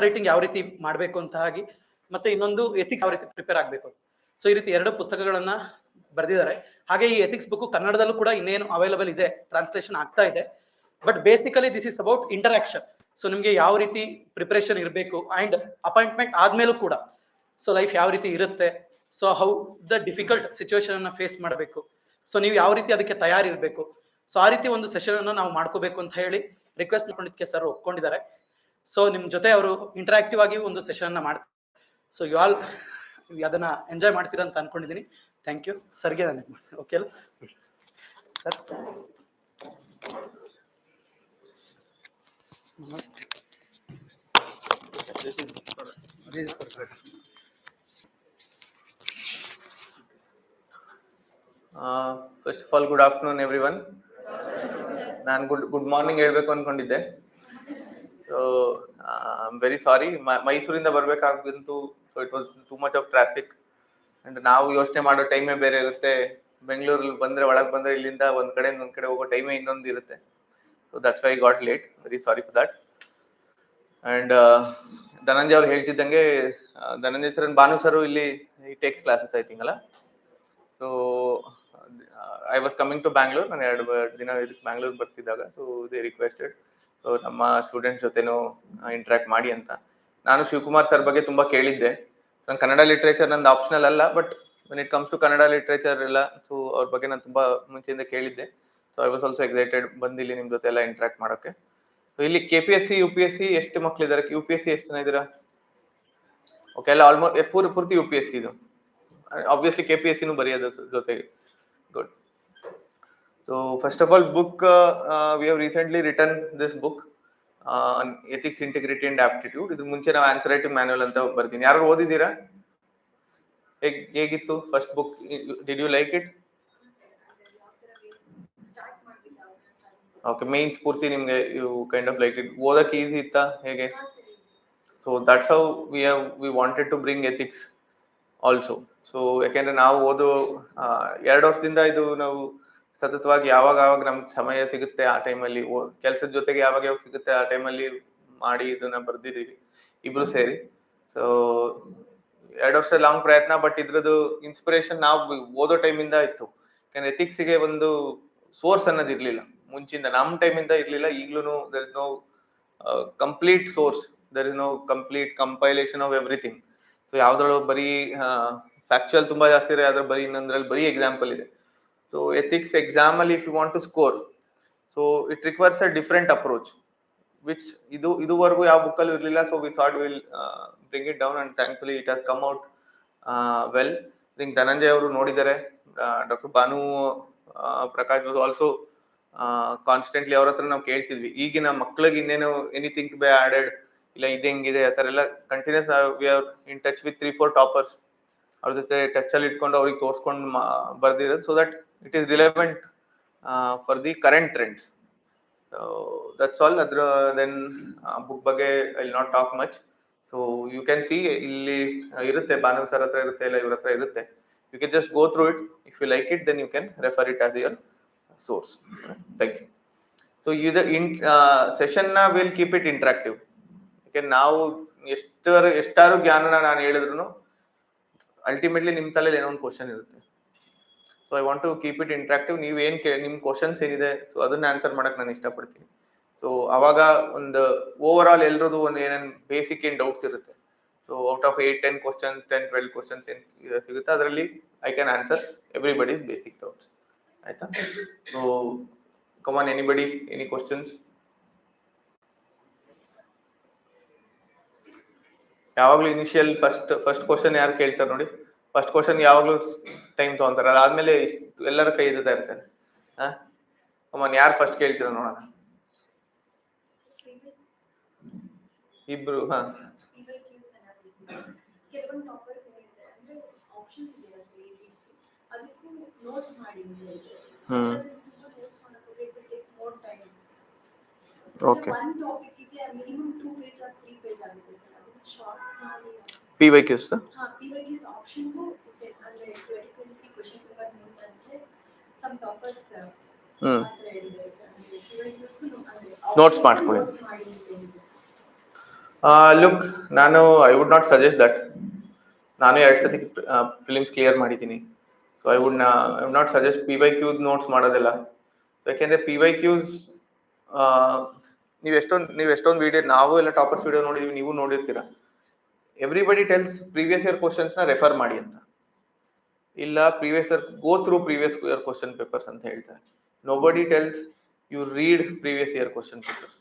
Writing ಯಾವ ರೀತಿ ಮಾಡಬೇಕು ಅಂತ ಹಾಗೆ, ಮತ್ತೆ ಇನ್ನೊಂದು ಎಥಿಕ್ಸ್ ಯಾವ ರೀತಿ ಪ್ರಿಪೇರ್ ಆಗಬೇಕು. ಸೊ ಈ ರೀತಿ 2 ಪುಸ್ತಕಗಳನ್ನ ಬರೆದಿದ್ದಾರೆ. ಹಾಗೆ ಈ ಎಥಿಕ್ಸ್ ಬುಕ್ ಕನ್ನಡದಲ್ಲೂ ಕೂಡ ಇನ್ನೇನು ಅವೈಲಬಲ್ ಇದೆ, ಟ್ರಾನ್ಸ್ಲೇಷನ್ ಆಗ್ತಾ ಇದೆ. But basically this is about interaction. So ನಿಮ್ಗೆ ಯಾವ ರೀತಿ ಪ್ರಿಪರೇಷನ್ ಇರಬೇಕು ಅಂಡ್ ಅಪಾಯಿಂಟ್ಮೆಂಟ್ ಆದ್ಮೇಲೂ ಕೂಡ ಸೊ ಲೈಫ್ ಯಾವ ರೀತಿ ಇರುತ್ತೆ, so how the difficult situation ಅನ್ನ ಫೇಸ್ ಮಾಡಬೇಕು, ಸೊ ನೀವು ಯಾವ ರೀತಿ ಅದಕ್ಕೆ ತಯಾರಿರ್ಬೇಕು, ಸೊ ಆ ರೀತಿ ಒಂದು ಸೆಷನ್ ಅನ್ನು ನಾವು ಮಾಡ್ಕೋಬೇಕು ಅಂತ ಹೇಳಿ ರಿಕ್ವೆಸ್ಟ್ ಮಾಡ್ಕೊಂಡಿದ್ದಕ್ಕೆ ಸರ್ ಒಪ್ಕೊಂಡಿದ್ದಾರೆ. ಸೊ ನಿಮ್ ಜೊತೆ ಅವರು ಇಂಟರಾಕ್ಟಿವ್ ಆಗಿ ಒಂದು ಸೆಷನ್ ಅನ್ನ ಮಾಡ್ತಾರೆ. ಸೊ ಯು ಆಲ್ ಅದನ್ನ ಎಂಜಾಯ್ ಮಾಡ್ತೀರಾ ಅಂತ ಅನ್ಕೊಂಡಿದ್ದೀನಿ. ಥ್ಯಾಂಕ್ ಯು ಸರ್ಗೆ. ಓಕೆ ಅಲ್ಲ sir? First of all, good afternoon everyone. ನಾನು ಗುಡ್ ಮಾರ್ನಿಂಗ್ ಹೇಳ್ಬೇಕು ಅನ್ಕೊಂಡಿದ್ದೆ. So I am very sorry, ಮೈಸೂರಿಂದ ಬರ್ಬೇಕಾಗಿತ್ತು. So it was too much of traffic and ನಾವು ಯೋಚನೆ ಮಾಡೋ ಟೈಮೇ ಬೇರೆ ಇರುತ್ತೆ. ಬೆಂಗಳೂರಲ್ಲಿ ಬಂದ್ರೆ, ಒಳಗೆ ಬಂದ್ರೆ ಇಲ್ಲಿಂದ ಒಂದ್ ಕಡೆ ಹೋಗೋ ಟೈಮೇ ಇನ್ನೊಂದು ಇರುತ್ತೆ. So that's why got late. Very sorry for that. And Dhananjaya ಅವ್ರು ಹೇಳ್ತಿದ್ದಂಗೆ, ಧನಂಜಯ ಸರ್ ಭಾನು ಸರ್ ಇಲ್ಲಿ ಟೇಕ್ಸ್ ಕ್ಲಾಸಸ್ ಐ ಥಿಂಕ್ ಅಲ್ಲ. So I was coming to Bangalore. ನಾನು 2 ದಿನ ಇದಕ್ಕೆ ಬ್ಯಾಂಗ್ಳೂರ್ ಬರ್ತಿದ್ದಾಗ ಸೊ ದೇ ರಿಕ್ವೆಸ್ಟೆಡ್ ಸೊ ನಮ್ಮ ಸ್ಟೂಡೆಂಟ್ ಜೊತೆನೂ ಇಂಟ್ರಾಕ್ಟ್ ಮಾಡಿ ಅಂತ. ನಾನು ಶಿವಕುಮಾರ್ ಸರ್ ಬಗ್ಗೆ ತುಂಬಾ ಕೇಳಿದ್ದೆ. ನಾನು ಕನ್ನಡ ಲಿಟ್ರೇಚರ್ ನಂದು ಆಪ್ಷನಲ್ ಅಲ್ಲ, but when it comes to Kannada literature ಎಲ್ಲ ಸೊ ಅವ್ರ ಬಗ್ಗೆ ನಾನು ತುಂಬಾ ಮುಂಚೆಯಿಂದ ಕೇಳಿದ್ದೆ. So I was also excited ಬಂದಿಲ್ಲಿ ನಿಮ್ ಜೊತೆ ಎಲ್ಲ ಇಂಟ್ರಾಕ್ಟ್ ಮಾಡೋಕೆ. ಸೊ ಇಲ್ಲಿ KPSC UPSC ಎಷ್ಟು ಮಕ್ಳಿದ್ದಾರೆ? UPSC ಎಷ್ಟು ಜನ ಇದ್ದೀರಾ? ಓಕೆ, ಎಲ್ಲ ಆಲ್ಮೋಸ್ಟ್ ಪೂರ್ತಿ UPSC ಇದು. ಆಬ್ವಿಯಸ್ಲಿ KPSC ಬರೆಯೋದು ಜೊತೆಗೆ. Good. So first of all book, we have recently written this book on ethics, integrity and aptitude. ಇದ್ರ ಮುಂಚೆ ನಾವು ಆನ್ಸರ್ ರೈಟಿಂಗ್ ಮ್ಯಾನ್ಯುವಲ್ ಅಂತ ಬರ್ತೀನಿ. ಯಾರು ಓದಿದ್ದೀರಾ? ಹೇಗಿತ್ತು first book? Did you like it? Okay, main ಸ್ಫೂರ್ತಿ ನಿಮ್ಗೆ you kind of like it. ಓದಕ್ಕೆ ಈಸಿ ಇತ್ತಾ ಹೇಗೆ? So that's how we wanted to bring ethics also. So ಯಾಕೆಂದ್ರೆ ನಾವು ಓದು 2 ವರ್ಷದಿಂದ ಇದು ನಾವು ಸತತವಾಗಿ ಯಾವಾಗ ನಮ್ಗೆ ಸಮಯ ಸಿಗುತ್ತೆ ಆ ಟೈಮಲ್ಲಿ, ಕೆಲಸದ ಜೊತೆಗೆ ಯಾವಾಗ ಸಿಗುತ್ತೆ ಆ ಟೈಮಲ್ಲಿ ಮಾಡಿ ಇದನ್ನ ಬರ್ದಿದ್ದೀವಿ ಇಬ್ರು ಸೇರಿ. ಸೊ 2 ವರ್ಷ ಲಾಂಗ್ ಪ್ರಯತ್ನ, ಬಟ್ ಇದ್ರದ್ದು ಇನ್ಸ್ಪಿರೇಷನ್ ನಾವು ಓದೋ ಟೈಮಿಂದ ಇತ್ತು. ಯಾಕಂದ್ರೆ ಎಥಿಕ್ಸ್ಗೆ ಒಂದು ಸೋರ್ಸ್ ಅನ್ನೋದು ಇರ್ಲಿಲ್ಲ ಮುಂಚಿಂದ, ನಮ್ಮ ಟೈಮಿಂದ ಇರ್ಲಿಲ್ಲ. ಈಗ್ಲೂ there is no complete source, there is no complete compilation of everything. So ಯಾವ್ದ್ರೊಳಗೆ ಬರೀ ಫ್ಯಾಕ್ಚುಯಲ್ ತುಂಬಾ ಜಾಸ್ತಿ ಇದೆ, ಅದ್ರ ಬರೀ ಇನ್ನೊಂದ್ರಲ್ಲಿ ಬರೀ ಎಕ್ಸಾಂಪಲ್ ಇದೆ. ಸೊ ಎಥಿಕ್ಸ್ ಎಕ್ಸಾಮ್ ಅಲ್ಲಿ if you want to score, so it requires a different approach which ಇದುವರೆಗೂ ಯಾವ ಬುಕ್ಕಲ್ಲೂ ಇರಲಿಲ್ಲ. So we thought will bring it down and thankfully it has come out well. Think Dhananjay ಅವರು ನೋಡಿದ್ದಾರೆ, doctor Bhanu Prakash also constantly ಅವ್ರ ಹತ್ರ ನಾವು ಕೇಳ್ತಿದ್ವಿ, ಈಗಿನ ಮಕ್ಳಿಗೆ ಇನ್ನೇನು ಎನಿಥಿಂಗ್ ಟು ಬಿ ಆಡೆಡ್, ಇಲ್ಲ ಇದು ಹೆಂಗಿದೆ ಆ ಥರ ಎಲ್ಲ continuous we are in touch with 3-4 toppers. ಅವ್ರ ಜೊತೆ ಟಚ್ ಅಲ್ಲಿ ಇಟ್ಕೊಂಡು ಅವ್ರಿಗೆ ತೋರಿಸ್ಕೊಂಡು ಬರ್ದಿರೋದು, so that it is relevant for the current trends. That's all. ಅದ್ರ ದೆನ್ ಬುಕ್ ಬಗ್ಗೆ I will not talk much. So you can see ಇಲ್ಲಿ ಇರುತ್ತೆ, ಭಾನು ಸರ್ ಹತ್ರ ಇರುತ್ತೆ, ಇಲ್ಲ ಇವ್ರ ಹತ್ರ ಇರುತ್ತೆ. You can just go through it. If you like it then you can refer it as your source. Thank you. So the session na will keep it interactive. Okay, ನಾವು ಎಷ್ಟಾರು ಜ್ಞಾನನ ನಾನು ಹೇಳಿದ್ರು ಅಲ್ಟಿಮೇಟ್ಲಿ ನಿಮ್ಮ ತಲೆಯಲ್ಲಿ ಏನೋ ಒಂದು ಕ್ವಶನ್ ಇರುತ್ತೆ. So I want to keep it interactive. ನೀವೇನು ನಿಮ್ಮ ಕ್ವಶನ್ಸ್ ಏನಿದೆ ಸೊ ಅದನ್ನ ಆನ್ಸರ್ ಮಾಡಕ್ ನಾನು ಇಷ್ಟಪಡ್ತೀನಿ. ಸೊ ಅವಾಗ ಒಂದು ಓವರ್ ಆಲ್ ಎಲ್ರದ್ದು ಒಂದು ಏನೇನು ಬೇಸಿಕ್ ಏನು ಡೌಟ್ಸ್ ಇರುತ್ತೆ. So out of 8-10 questions, 10-12 questions ಏನು ಸಿಗುತ್ತೆ ಅದರಲ್ಲಿ I can answer everybody's basic doubts. ಆಯ್ತಾ? So come on, anybody, any questions? ಯಾವಾಗ್ಲೂ ಇನಿಷಿಯಲ್ ಫಸ್ಟ್ ಕ್ವಶನ್ ಯಾರು ಕೇಳ್ತಾರೆ ನೋಡಿ, ಫಸ್ಟ್ ಕ್ವಶನ್ ಯಾವಾಗ್ಲೂ ಟೈಮ್ ತಗೊಂತಾರೆ. ಅದಾದ್ಮೇಲೆ ಎಲ್ಲರ ಕೈ ಇದ್ತಾ ಇರ್ತಾರೆ. ಕಮ್ ಆನ್, ಯಾರು ಫಸ್ಟ್ ಕೇಳ್ತೀರ ನೋಡೋಣ. ಇಬ್ರು. ಓಕೆ. PYQs ನೋಟ್ಸ್ ಮಾಡ್ಕೊಳ್ಳಿ. ಲುಕ್, ನಾನು I would not suggest that. ನಾನು 2 ಸತಿ ಫಿಲಿಮ್ಸ್ ಕ್ಲಿಯರ್ ಮಾಡಿದ್ದೀನಿ. So I would not suggest PYQ notes ಮಾಡೋದಿಲ್ಲ. ಯಾಕೆಂದ್ರೆ PYQs ನೀವು ಎಷ್ಟೊಂದು ವಿಡಿಯೋ, ನಾವು ಎಲ್ಲ ಟಾಪರ್ಸ್ ವಿಡಿಯೋ ನೋಡಿದ್ವಿ, ನೀವು ನೋಡಿರ್ತೀರ. ಎವ್ರಿಬಡಿ ಟೆಲ್ಸ್ ಪ್ರೀವಿಯಸ್ ಇಯರ್ ಕ್ವಶನ್ಸ್ನ ರೆಫರ್ ಮಾಡಿ ಅಂತ, ಇಲ್ಲ previous year go through previous year question papers ಅಂತ ಹೇಳ್ತಾರೆ. Nobody tells you read previous year question papers.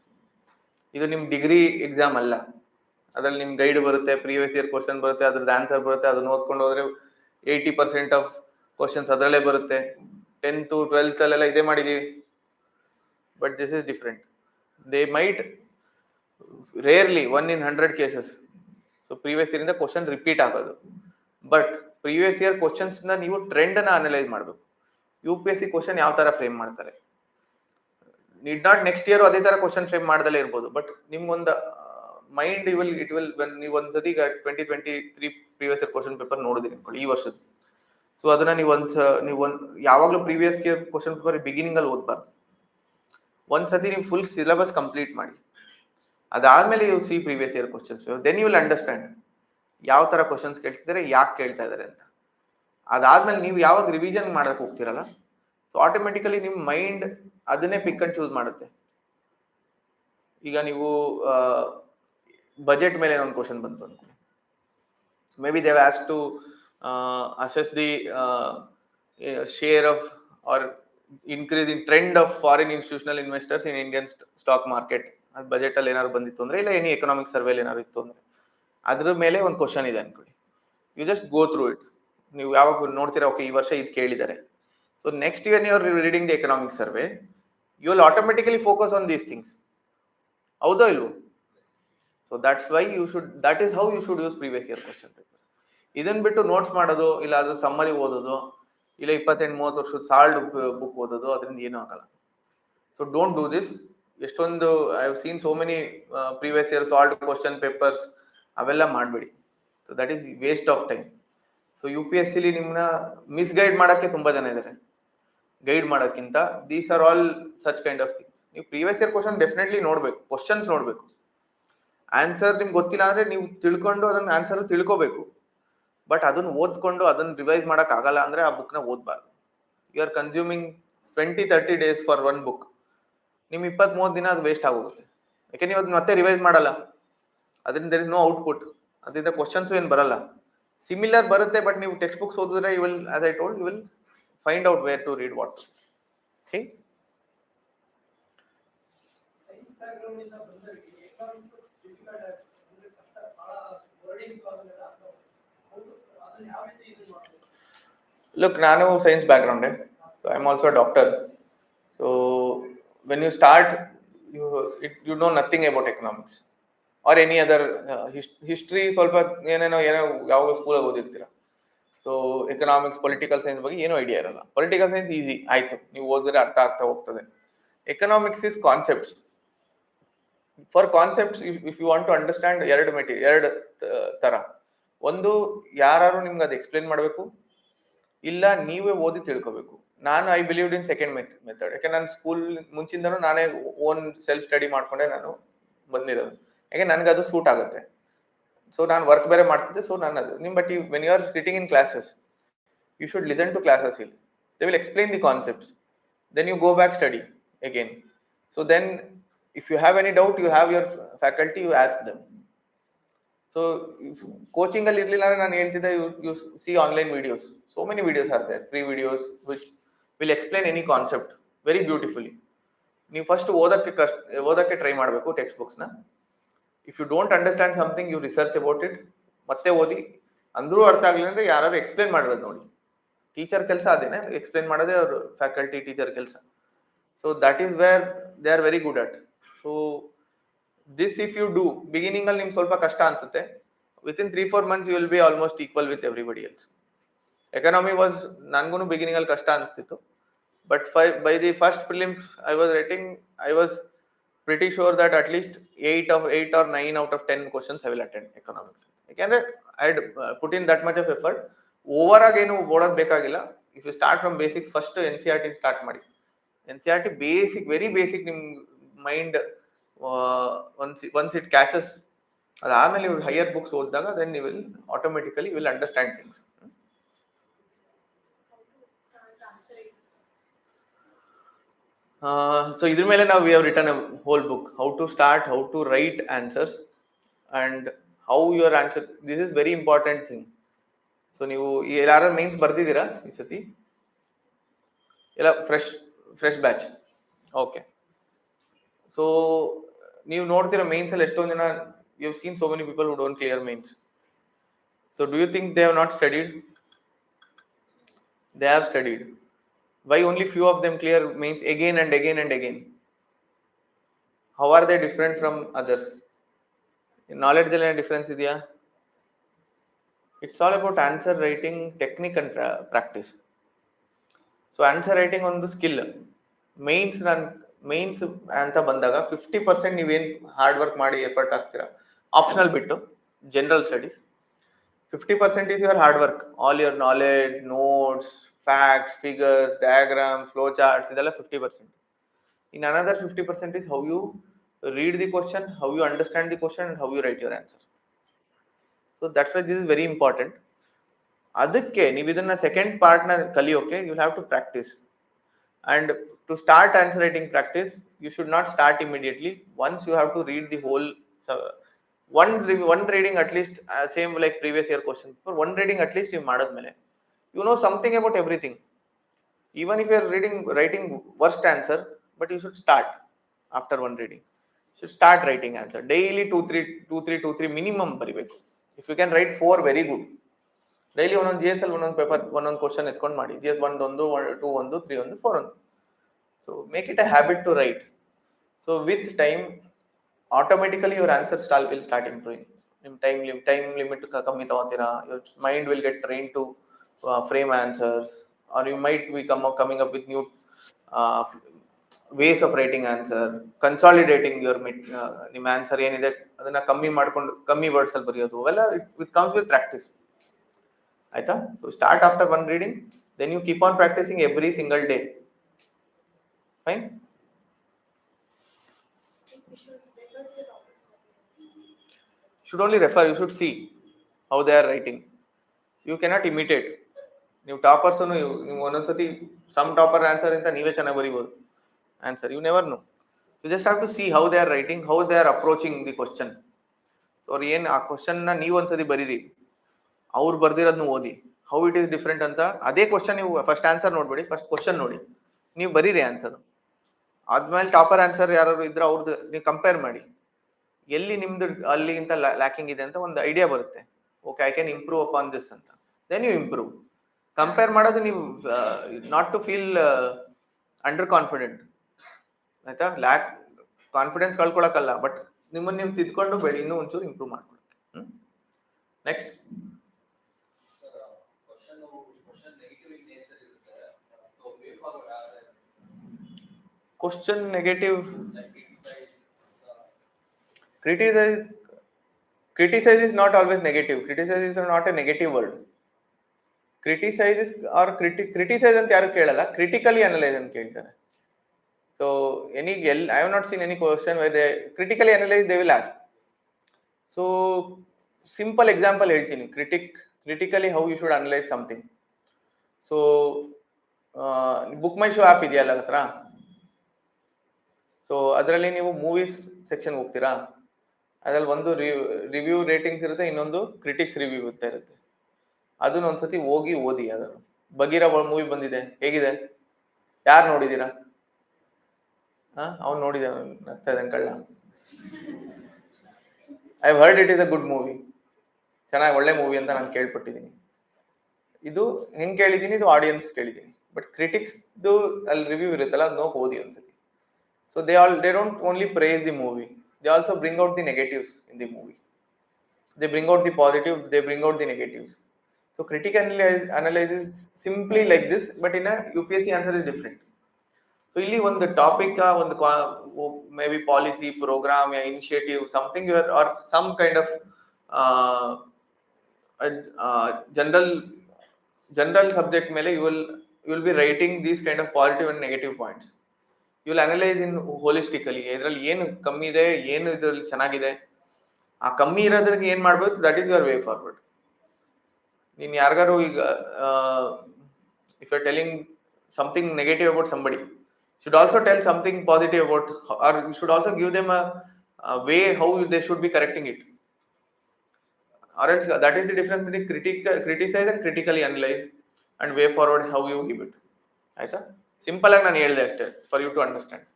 ಇದು ನಿಮ್ಮ ಡಿಗ್ರಿ ಎಕ್ಸಾಮ್ ಅಲ್ಲ. ಅದ್ರಲ್ಲಿ ನಿಮ್ ಗೈಡ್ ಬರುತ್ತೆ, ಪ್ರೀವಿಯಸ್ ಇಯರ್ ಕ್ವಶನ್ ಬರುತ್ತೆ, ಅದ್ರದ್ದು ಆನ್ಸರ್ ಬರುತ್ತೆ, ಅದನ್ನ ಓದ್ಕೊಂಡು ಹೋದ್ರೆ 80% ಆಫ್ ಕ್ವಶನ್ಸ್ ಅದರಲ್ಲೇ ಬರುತ್ತೆ. 10th 12th ಅಲ್ಲೆಲ್ಲ ಇದೇ ಮಾಡಿದೀವಿ. But this is different. They might rarely 1 in 100 cases so previous year ಇಂದ ಕ್ವಶನ್ ರಿಪೀಟ್ ಆಗೋದು. ಬಟ್ ಪ್ರೀವಿಯಸ್ ಇಯರ್ ಕ್ವಶನ್ಸ್ ನೀವು ಟ್ರೆಂಡ್ ನ ಅನಲೈಸ್ ಮಾಡಬೇಕು. UPSC ಕ್ವಶನ್ ಯಾವ ತರ ಫ್ರೇಮ್ ಮಾಡ್ತಾರೆ, ನೀಡ್ ನಾಟ್ ನೆಕ್ಸ್ಟ್ ಇಯರ್ ಅದೇ ತರ ಕ್ವಶನ್ ಫ್ರೇಮ್ ಮಾಡ್ದಲೇ ಇರ್ಬೋದು, ಬಟ್ ನಿಮ್ಗೊಂದು ಮೈಂಡ್ ಇಟ್ ವಿಲ್ ನೀವು ಒಂದ್ಸತಿ ಈಗ 2023 ಪ್ರೀವಿಯಸ್ ಇಯರ್ ಕ್ವಶನ್ ಪೇಪರ್ ನೋಡಿದಿರಿ ಅನ್ಕೊಳ್ಳಿ, ಈ ವರ್ಷದ. ಸೊ ಅದನ್ನ ನೀವು ಯಾವಾಗ್ಲೂ previous year question paper beginning ಅಲ್ಲಿ ಓದ್ಬಾರ್ದು. ಒಂದ್ಸತಿ ನೀವು ಫುಲ್ ಸಿಲೆಬಸ್ ಕಂಪ್ಲೀಟ್ ಮಾಡಿ, ಅದಾದ್ಮೇಲೆ you see previous year questions, then you will understand ಯಾವ ತರ ಕ್ವಶನ್ಸ್ ಕೇಳ್ತಿದ್ದಾರೆ, ಯಾಕೆ ಕೇಳ್ತಾ ಇದಾರೆ ಅಂತ. ಅದಾದ್ಮೇಲೆ ನೀವು ಯಾವಾಗ ರಿವಿಷನ್ ಮಾಡಕ್ ಹೋಗ್ತಿರಲ್ಲ, ಸೊ ಆಟೋಮೆಟಿಕಲಿ ನಿಮ್ ಮೈಂಡ್ ಅದನ್ನೇ ಪಿಕ್ ಅಂಡ್ ಚೂಸ್ ಮಾಡುತ್ತೆ. ಈಗ ನೀವು ಬಜೆಟ್ ಮೇಲೆ ಒಂದು ಕ್ವಶನ್ ಬಂತು ಅನ್ಕೊಳ್ಳಿ, maybe Dev has to assess the share of or increase in trend of foreign institutional investors in Indian stock market. ಅದು ಬಜೆಟ್ ಅಲ್ಲಿ ಏನಾದ್ರು ಬಂದಿತ್ತು ಅಂದ್ರೆ, ಇಲ್ಲ ಎನಿ ಎಕನಾಮಿಕ್ ಸರ್ವೇಲಿ ಏನಾದ್ರು ಇತ್ತು ಅಂದ್ರೆ, ಅದ್ರ ಮೇಲೆ ಒಂದು ಕ್ವಶನ್ ಇದೆ ಅನ್ಕೊಳ್ಳಿ. You just go through it. ನೀವು ಯಾವಾಗ ನೋಡ್ತೀರಾ, ಓಕೆ ಈ ವರ್ಷ ಇದು ಕೇಳಿದ್ದಾರೆ, ಸೊ ನೆಕ್ಸ್ಟ್ ಇಯರ್ ನೀವು reading the economic survey, you will automatically focus on these things. ಹೌದೋ ಇಲ್ವೋ? So that's why that is how you should use previous year question paper. ಇದನ್ ಬಿಟ್ಟು ನೋಟ್ಸ್ ಮಾಡೋದು, ಇಲ್ಲ ಅದ್ರ ಸಮ್ಮರಿ ಓದೋದು, ಇಲ್ಲ 28-30 ವರ್ಷದ ಸಾಲ್ಡ್ ಬುಕ್ ಓದೋದು, ಅದರಿಂದ ಏನೂ ಆಗಲ್ಲ. So don't do this. ಎಷ್ಟೊಂದು I have seen so many previous year solved question papers, ಅವೆಲ್ಲ ಮಾಡಬೇಡಿ. So that is waste of time. So UPSC ನಿಮ್ಮನ್ನ ಮಿಸ್ಗೈಡ್ ಮಾಡಕ್ಕೆ ತುಂಬಾ ಜನ ಇದ್ದಾರೆ, ಗೈಡ್ ಮಾಡೋಕ್ಕಿಂತ. These are all such kind of things. ನೀವು ಪ್ರೀವಿಯಸ್ ಇಯರ್ ಕ್ವಶನ್ ಡೆಫಿನೆಟ್ಲಿ ನೋಡ್ಬೇಕು, ಕ್ವಶನ್ಸ್ ನೋಡ್ಬೇಕು. ಆನ್ಸರ್ ನಿಮ್ಗೆ ಗೊತ್ತಿಲ್ಲ ಅಂದ್ರೆ ನೀವು ತಿಳ್ಕೊಂಡು ಅದನ್ನ ಆನ್ಸರ್ ತಿಳ್ಕೋಬೇಕು. ಬಟ್ ಅದನ್ನ ಓದ್ಕೊಂಡು ಅದನ್ನ ರಿವೈಸ್ ಮಾಡಕ್ ಆಗಲ್ಲ ಅಂದ್ರೆ ಆ ಬುಕ್ನ ಓದ್ಬಾರ್ದು. You are consuming 20-30 days for one book. ನಿಮ್ 20-30 ದಿನ ಅದು ವೇಸ್ಟ್ ಆಗೋಗುತ್ತೆ. ಯಾಕೆ ನೀವು ಅದನ್ನ ಮತ್ತೆ ರಿವೈಸ್ ಮಾಡಲ್ಲ, ಅದರಿಂದ ದೇರ್ ಇಸ್ ನೋ ಔಟ್ಪುಟ್. ಅದರಿಂದ ಕ್ವಶನ್ಸ್ ಏನು ಬರಲ್ಲ. ಸಿಮಿಲರ್ ಬರುತ್ತೆ, ಬಟ್ ನೀವು ಟೆಕ್ಸ್ಟ್ ಬುಕ್ಸ್ ಓದಿದ್ರೆ you will, as I told, you will find out where to read what. Okay. Look, ನಾನು science background, so I am also doctor. So when you start, you know nothing about economics or any other history. ಸ್ವಲ್ಪ ಏನೋ ಯಾವ ಸ್ಕೂಲಲ್ಲಿ ಓದಿರ್ತೀರ. So economics, political science ಬಗ್ಗೆ ಏನೂ idea ಇರಲ್ಲ. Political science easy, ಆಯ್ತು, ನೀವು ಓದಿದ್ರೆ ಅರ್ಥ ಆಗ್ತಾ ಹೋಗ್ತದೆ. Economics is concepts. For concepts, if you want to understand, ಎರಡು ತರ. ಒಂದು, ಯಾರು ನಿಮ್ಗೆ ಅದು ಎಕ್ಸ್ಪ್ಲೇನ್ ಮಾಡಬೇಕು, ಇಲ್ಲ ನೀವೇ ಓದಿ ತಿಳ್ಕೋಬೇಕು. ನಾನು I believed in second method. ಯಾಕೆ ನಾನು ಸ್ಕೂಲ್ ಮುಂಚಿಂದನೂ ನಾನೇ ಓನ್ ಸೆಲ್ಫ್ ಸ್ಟಡಿ ಮಾಡ್ಕೊಂಡೆ ನಾನು ಬಂದಿರೋದು. ಯಾಕೆ ನನಗೆ ಅದು ಸೂಟ್ ಆಗುತ್ತೆ. ಸೊ ನಾನು ವರ್ಕ್ ಬೇರೆ ಮಾಡ್ತಿದ್ದೆ, ಸೊ ನಾನು ಅದು but when you are sitting in classes, you should listen to classes. ಇಲ್ಲಿ they will explain the concepts, then you go back study again. So then if you have any doubt, you have your faculty, you ask them. So coaching ಅಲ್ಲಿ ಇರ್ಲಿಲ್ಲ ಅಂದ್ರೆ ನಾನು ಹೇಳ್ತಿದ್ದೆ, you see online videos, so many videos are there, free videos which will explain any concept very beautifully. ನೀವು first ಓದಕ್ಕೆ try ಮಾಡಬೇಕು textbooks ನ. If you don't understand something, you research about it, ಮತ್ತೆ ಓದಿ. ಅಂದ್ರೂ ಅರ್ಥ ಆಗ್ಲಿಲ್ಲ ಅಂದ್ರೆ ಯಾರು ಎಕ್ಸ್ಪ್ಲೇನ್ ಮಾಡಿರೋದು ನೋಡಿ. ಟೀಚರ್ ಕೆಲಸ ಅದೇನೆ, ಎಕ್ಸ್ಪ್ಲೇನ್ ಮಾಡೋದೇ ಅವ್ರ ಫ್ಯಾಕಲ್ಟಿ ಟೀಚರ್ ಕೆಲಸ. So that is where they are very good at. So this if you do, beginning ಅಲ್ಲಿ ನಿಮ್ಗೆ ಸ್ವಲ್ಪ ಕಷ್ಟ ಅನ್ಸುತ್ತೆ. Within 3-4 months you will be almost equal with everybody else. Economy was, ನನ್ಗೂ ಬಿಗಿನಿಂಗ್ ಅಲ್ಲಿ ಕಷ್ಟ ಅನಿಸ್ತಿತ್ತು. But by the first prelims I was writing, I was pretty sure that at least 8 or 9 out of 10 questions I will attend economics. ಯಾಕೆಂದ್ರೆ I put in that much of effort. Over ಆಗಿ ಏನು ಓಡೋದ್ ಬೇಕಾಗಿಲ್ಲ. If you start from basic, first NCERT start ಮಾಡಿ. NCERT basic, very basic. ನಿಮ್ mind once it catches ಅದಾದಮೇಲೆ ಇವ್ರು higher books ಓದಿದಾಗ then you will automatically will understand things. So ಇದ್ರ ಮೇಲೆ ನಾವು we have written a whole book, how to start, how to write answers and how your answer, this is very important thing. So ನೀವು ಯಾರು mains ಬರ್ದಿದ್ದೀರಾ ಈ ಸತಿ ಎಲ್ಲ fresh batch? Okay. So ನೀವು ನೋಡ್ತೀರಾ ಮೇನ್ಸ್ ಅಲ್ಲಿ ಎಷ್ಟೊಂದು ಜನ, you have seen so many people who don't clear mains. So do you think they have not studied? They have studied. Why only few of them clear mains again and again and again? How are they different from others? Knowledge ಅಲ್ಲಿ difference ಇದೆಯಾ? It's all about answer writing technique and practice. So answer writing ಒಂದು skill. Mains ಅಂತ ಬಂದಾಗ 50% ನೀವೇನು hard work ಮಾಡಿ effort ಹಾಕ್ತೀರಾ, optional ಬಿಟ್ಟು general studies, 50% is your hard work, all your knowledge, notes, facts, figures, diagrams, flow charts, idella 50%. In another 50% is how you read the question, how you understand the question, and how you write your answer. So that's why this is very important. Adakke ನೀವು ಇದನ್ನ second part ನ ಕಲಿಯೋಕೆ you will have to practice. And to start answer writing practice, you should not start immediately. Once you have to read the whole one reading at least, same like previous year question, for one reading at least you madadmele you know something about everything. Even if you are writing worst answer, but you should start after one reading. You should start writing answer daily 2 3 minimum baribeku. If you can write 4, very good. Daily ಒಂದೊಂದು GS ಅಲ್ಲಿ ಒಂದೊಂದು paper ಒಂದೊಂದು question ಎತ್ಕೊಂಡು ಮಾಡಿ, GS 1 ಒಂದು 2 ಒಂದು 3 ಒಂದು 4 ಒಂದು. So make it a habit to write. So with time automatically your answer will start improving. Time limit ಕಮ್ಮಿ ತಗೊಂತೀರಾ, your mind will get trained to frame answers, or you might be coming up with new ways of writing answer, consolidating your ನಿಮ್ಮ answer ಏನಿದೆ ಅದನ್ನ ಕಮ್ಮಿ words ಅಲ್ಲಿ ಬರೆಯೋದು, ಅವೆಲ್ಲ it comes with practice. ಆಯ್ತಾ? So start after one reading, then you keep on practicing every single day. Fine? Should only refer, you should see how they are writing. You cannot imitate. ನೀವು toppers ನೀವು ಒಂದೊಂದ್ಸತಿ some topper answer ಅಂತ ನೀವೇ ಚೆನ್ನಾಗಿ ಬರೀಬೋದು answer, you never know. You just have to see how they are writing, how they are approaching the question. So ಅವ್ರು ಏನು ಆ ಕ್ವಶನ್ನ ನೀವು ಒಂದ್ಸತಿ ಬರೀರಿ, ಅವ್ರು ಬರ್ದಿರೋದನ್ನು ಓದಿ, ಹೌ ಇಟ್ ಈಸ್ ಡಿಫ್ರೆಂಟ್ ಅಂತ. ಅದೇ ಕ್ವಶನ್ ನೀವು ಫಸ್ಟ್ ಆನ್ಸರ್ ನೋಡ್ಬೇಡಿ, ಫಸ್ಟ್ ಕ್ವಶನ್ ನೋಡಿ, ನೀವು ಬರೀರಿ ಆನ್ಸರ್. ಆದ್ಮೇಲೆ ಟಾಪರ್ ಆನ್ಸರ್ ಯಾರು ಇದ್ರೆ ಅವ್ರದ್ದು ನೀವು ಕಂಪೇರ್ ಮಾಡಿ, ಎಲ್ಲಿ ನಿಮ್ದು ಅಲ್ಲಿಗಿಂತ ಲ್ಯಾಕಿಂಗ್ ಇದೆ ಅಂತ ಒಂದು ಐಡಿಯಾ ಬರುತ್ತೆ. Okay, I can improve upon this ಅಂತ, ದೆನ್ ಯು ಇಂಪ್ರೂವ್. ಕಂಪೇರ್ ಮಾಡೋದು ನೀವು not to feel under confident, ಆಯ್ತಾ? ಕಾನ್ಫಿಡೆನ್ಸ್ ಕಳ್ಕೊಳಕ್ಕಲ್ಲ, ಬಟ್ ನಿಮ್ಮನ್ನು ನೀವು ತಿದ್ಕೊಂಡು ಇನ್ನೂ ಒಂಚೂರು ಇಂಪ್ರೂವ್ ಮಾಡ್ಕೊಳಕ್ಕೆ. Next question negative. Criticize is not always negative. Criticize is not a negative word. Criticize is or criticize ಅಂತ ಯಾರು ಕೇಳಲ್ಲ, critically analyze ಅಂತ ಕೇಳ್ತಾರೆ. So I have not seen any question where they critically analyze, they will ask. So simple example ಹೇಳ್ತೀನಿ, critically how you should analyze something. So book my show app ಇದೆಯಲ್ಲ ಹತ್ರ, so ಅದರಲ್ಲಿ ನೀವು movies section ಹೋಗ್ತೀರಾ, ಅದ್ರಲ್ಲಿ ಒಂದು review ratings ಇರುತ್ತೆ, ಇನ್ನೊಂದು ಕ್ರಿಟಿಕ್ಸ್ ರಿವ್ಯೂ ಇರುತ್ತೆ. ಅದನ್ನ ಒಂದ್ಸತಿ ಹೋಗಿ ಓದಿ. ಅದನ್ನು ಬಗೀರ ಮೂವಿ ಬಂದಿದೆ, ಹೇಗಿದೆ? ಯಾರು ನೋಡಿದೀರಾ? ಅವ್ನು ನೋಡಿದ, ನಗ್ತಾ ಇದ್ದಾನೆ ಕಳ್ಳ. I heard it is a good movie, ಚೆನ್ನಾಗಿ ಒಳ್ಳೆ ಮೂವಿ ಅಂತ ನಾನು ಕೇಳ್ಪಟ್ಟಿದ್ದೀನಿ. ಇದು ಹೆಂಗ್ ಕೇಳಿದ್ದೀನಿ, ಇದು ಆಡಿಯನ್ಸ್ ಕೇಳಿದ್ದೀನಿ. ಬಟ್ ಕ್ರಿಟಿಕ್ಸ್ದು ಅಲ್ಲಿ ರಿವ್ಯೂ ಇರುತ್ತಲ್ಲ, ಅದು ನೋಡಿ ಓದಿ ಒಂದ್ಸತಿ. So they don't only praise the movie, they also bring out the negatives in the movie. They bring out the positive, they bring out the negatives. So critical analysis simply like this, but in a UPSC answer is different. So ಇಲ್ಲಿ ಒಂದು topic, ಒಂದು maybe policy, program, initiative, something or some kind of general subject ಮೇಲೆ you will be writing these kind of positive and negative points. You will analyse in holistically, ಇದರಲ್ಲಿ ಏನು ಕಮ್ಮಿ ಇದೆ, ಏನು ಇದರಲ್ಲಿ ಚೆನ್ನಾಗಿದೆ, ಆ ಕಮ್ಮಿ ಇರೋದ್ರಿಗೆ ಏನು ಮಾಡಬೇಕು, that is your way forward. ನೀನು ಯಾರಿಗಾರು ಈಗ if you are telling something negative about somebody, should also tell something positive about, or you should also give them a way how they should be correcting it, or else that is the difference between criticize and critically analyze, and way forward how you give it. ಆಯ್ತಾ? Simple ಆಗಿ ನಾನು ಹೇಳಿದೆ ಅಷ್ಟೇ, for you to understand.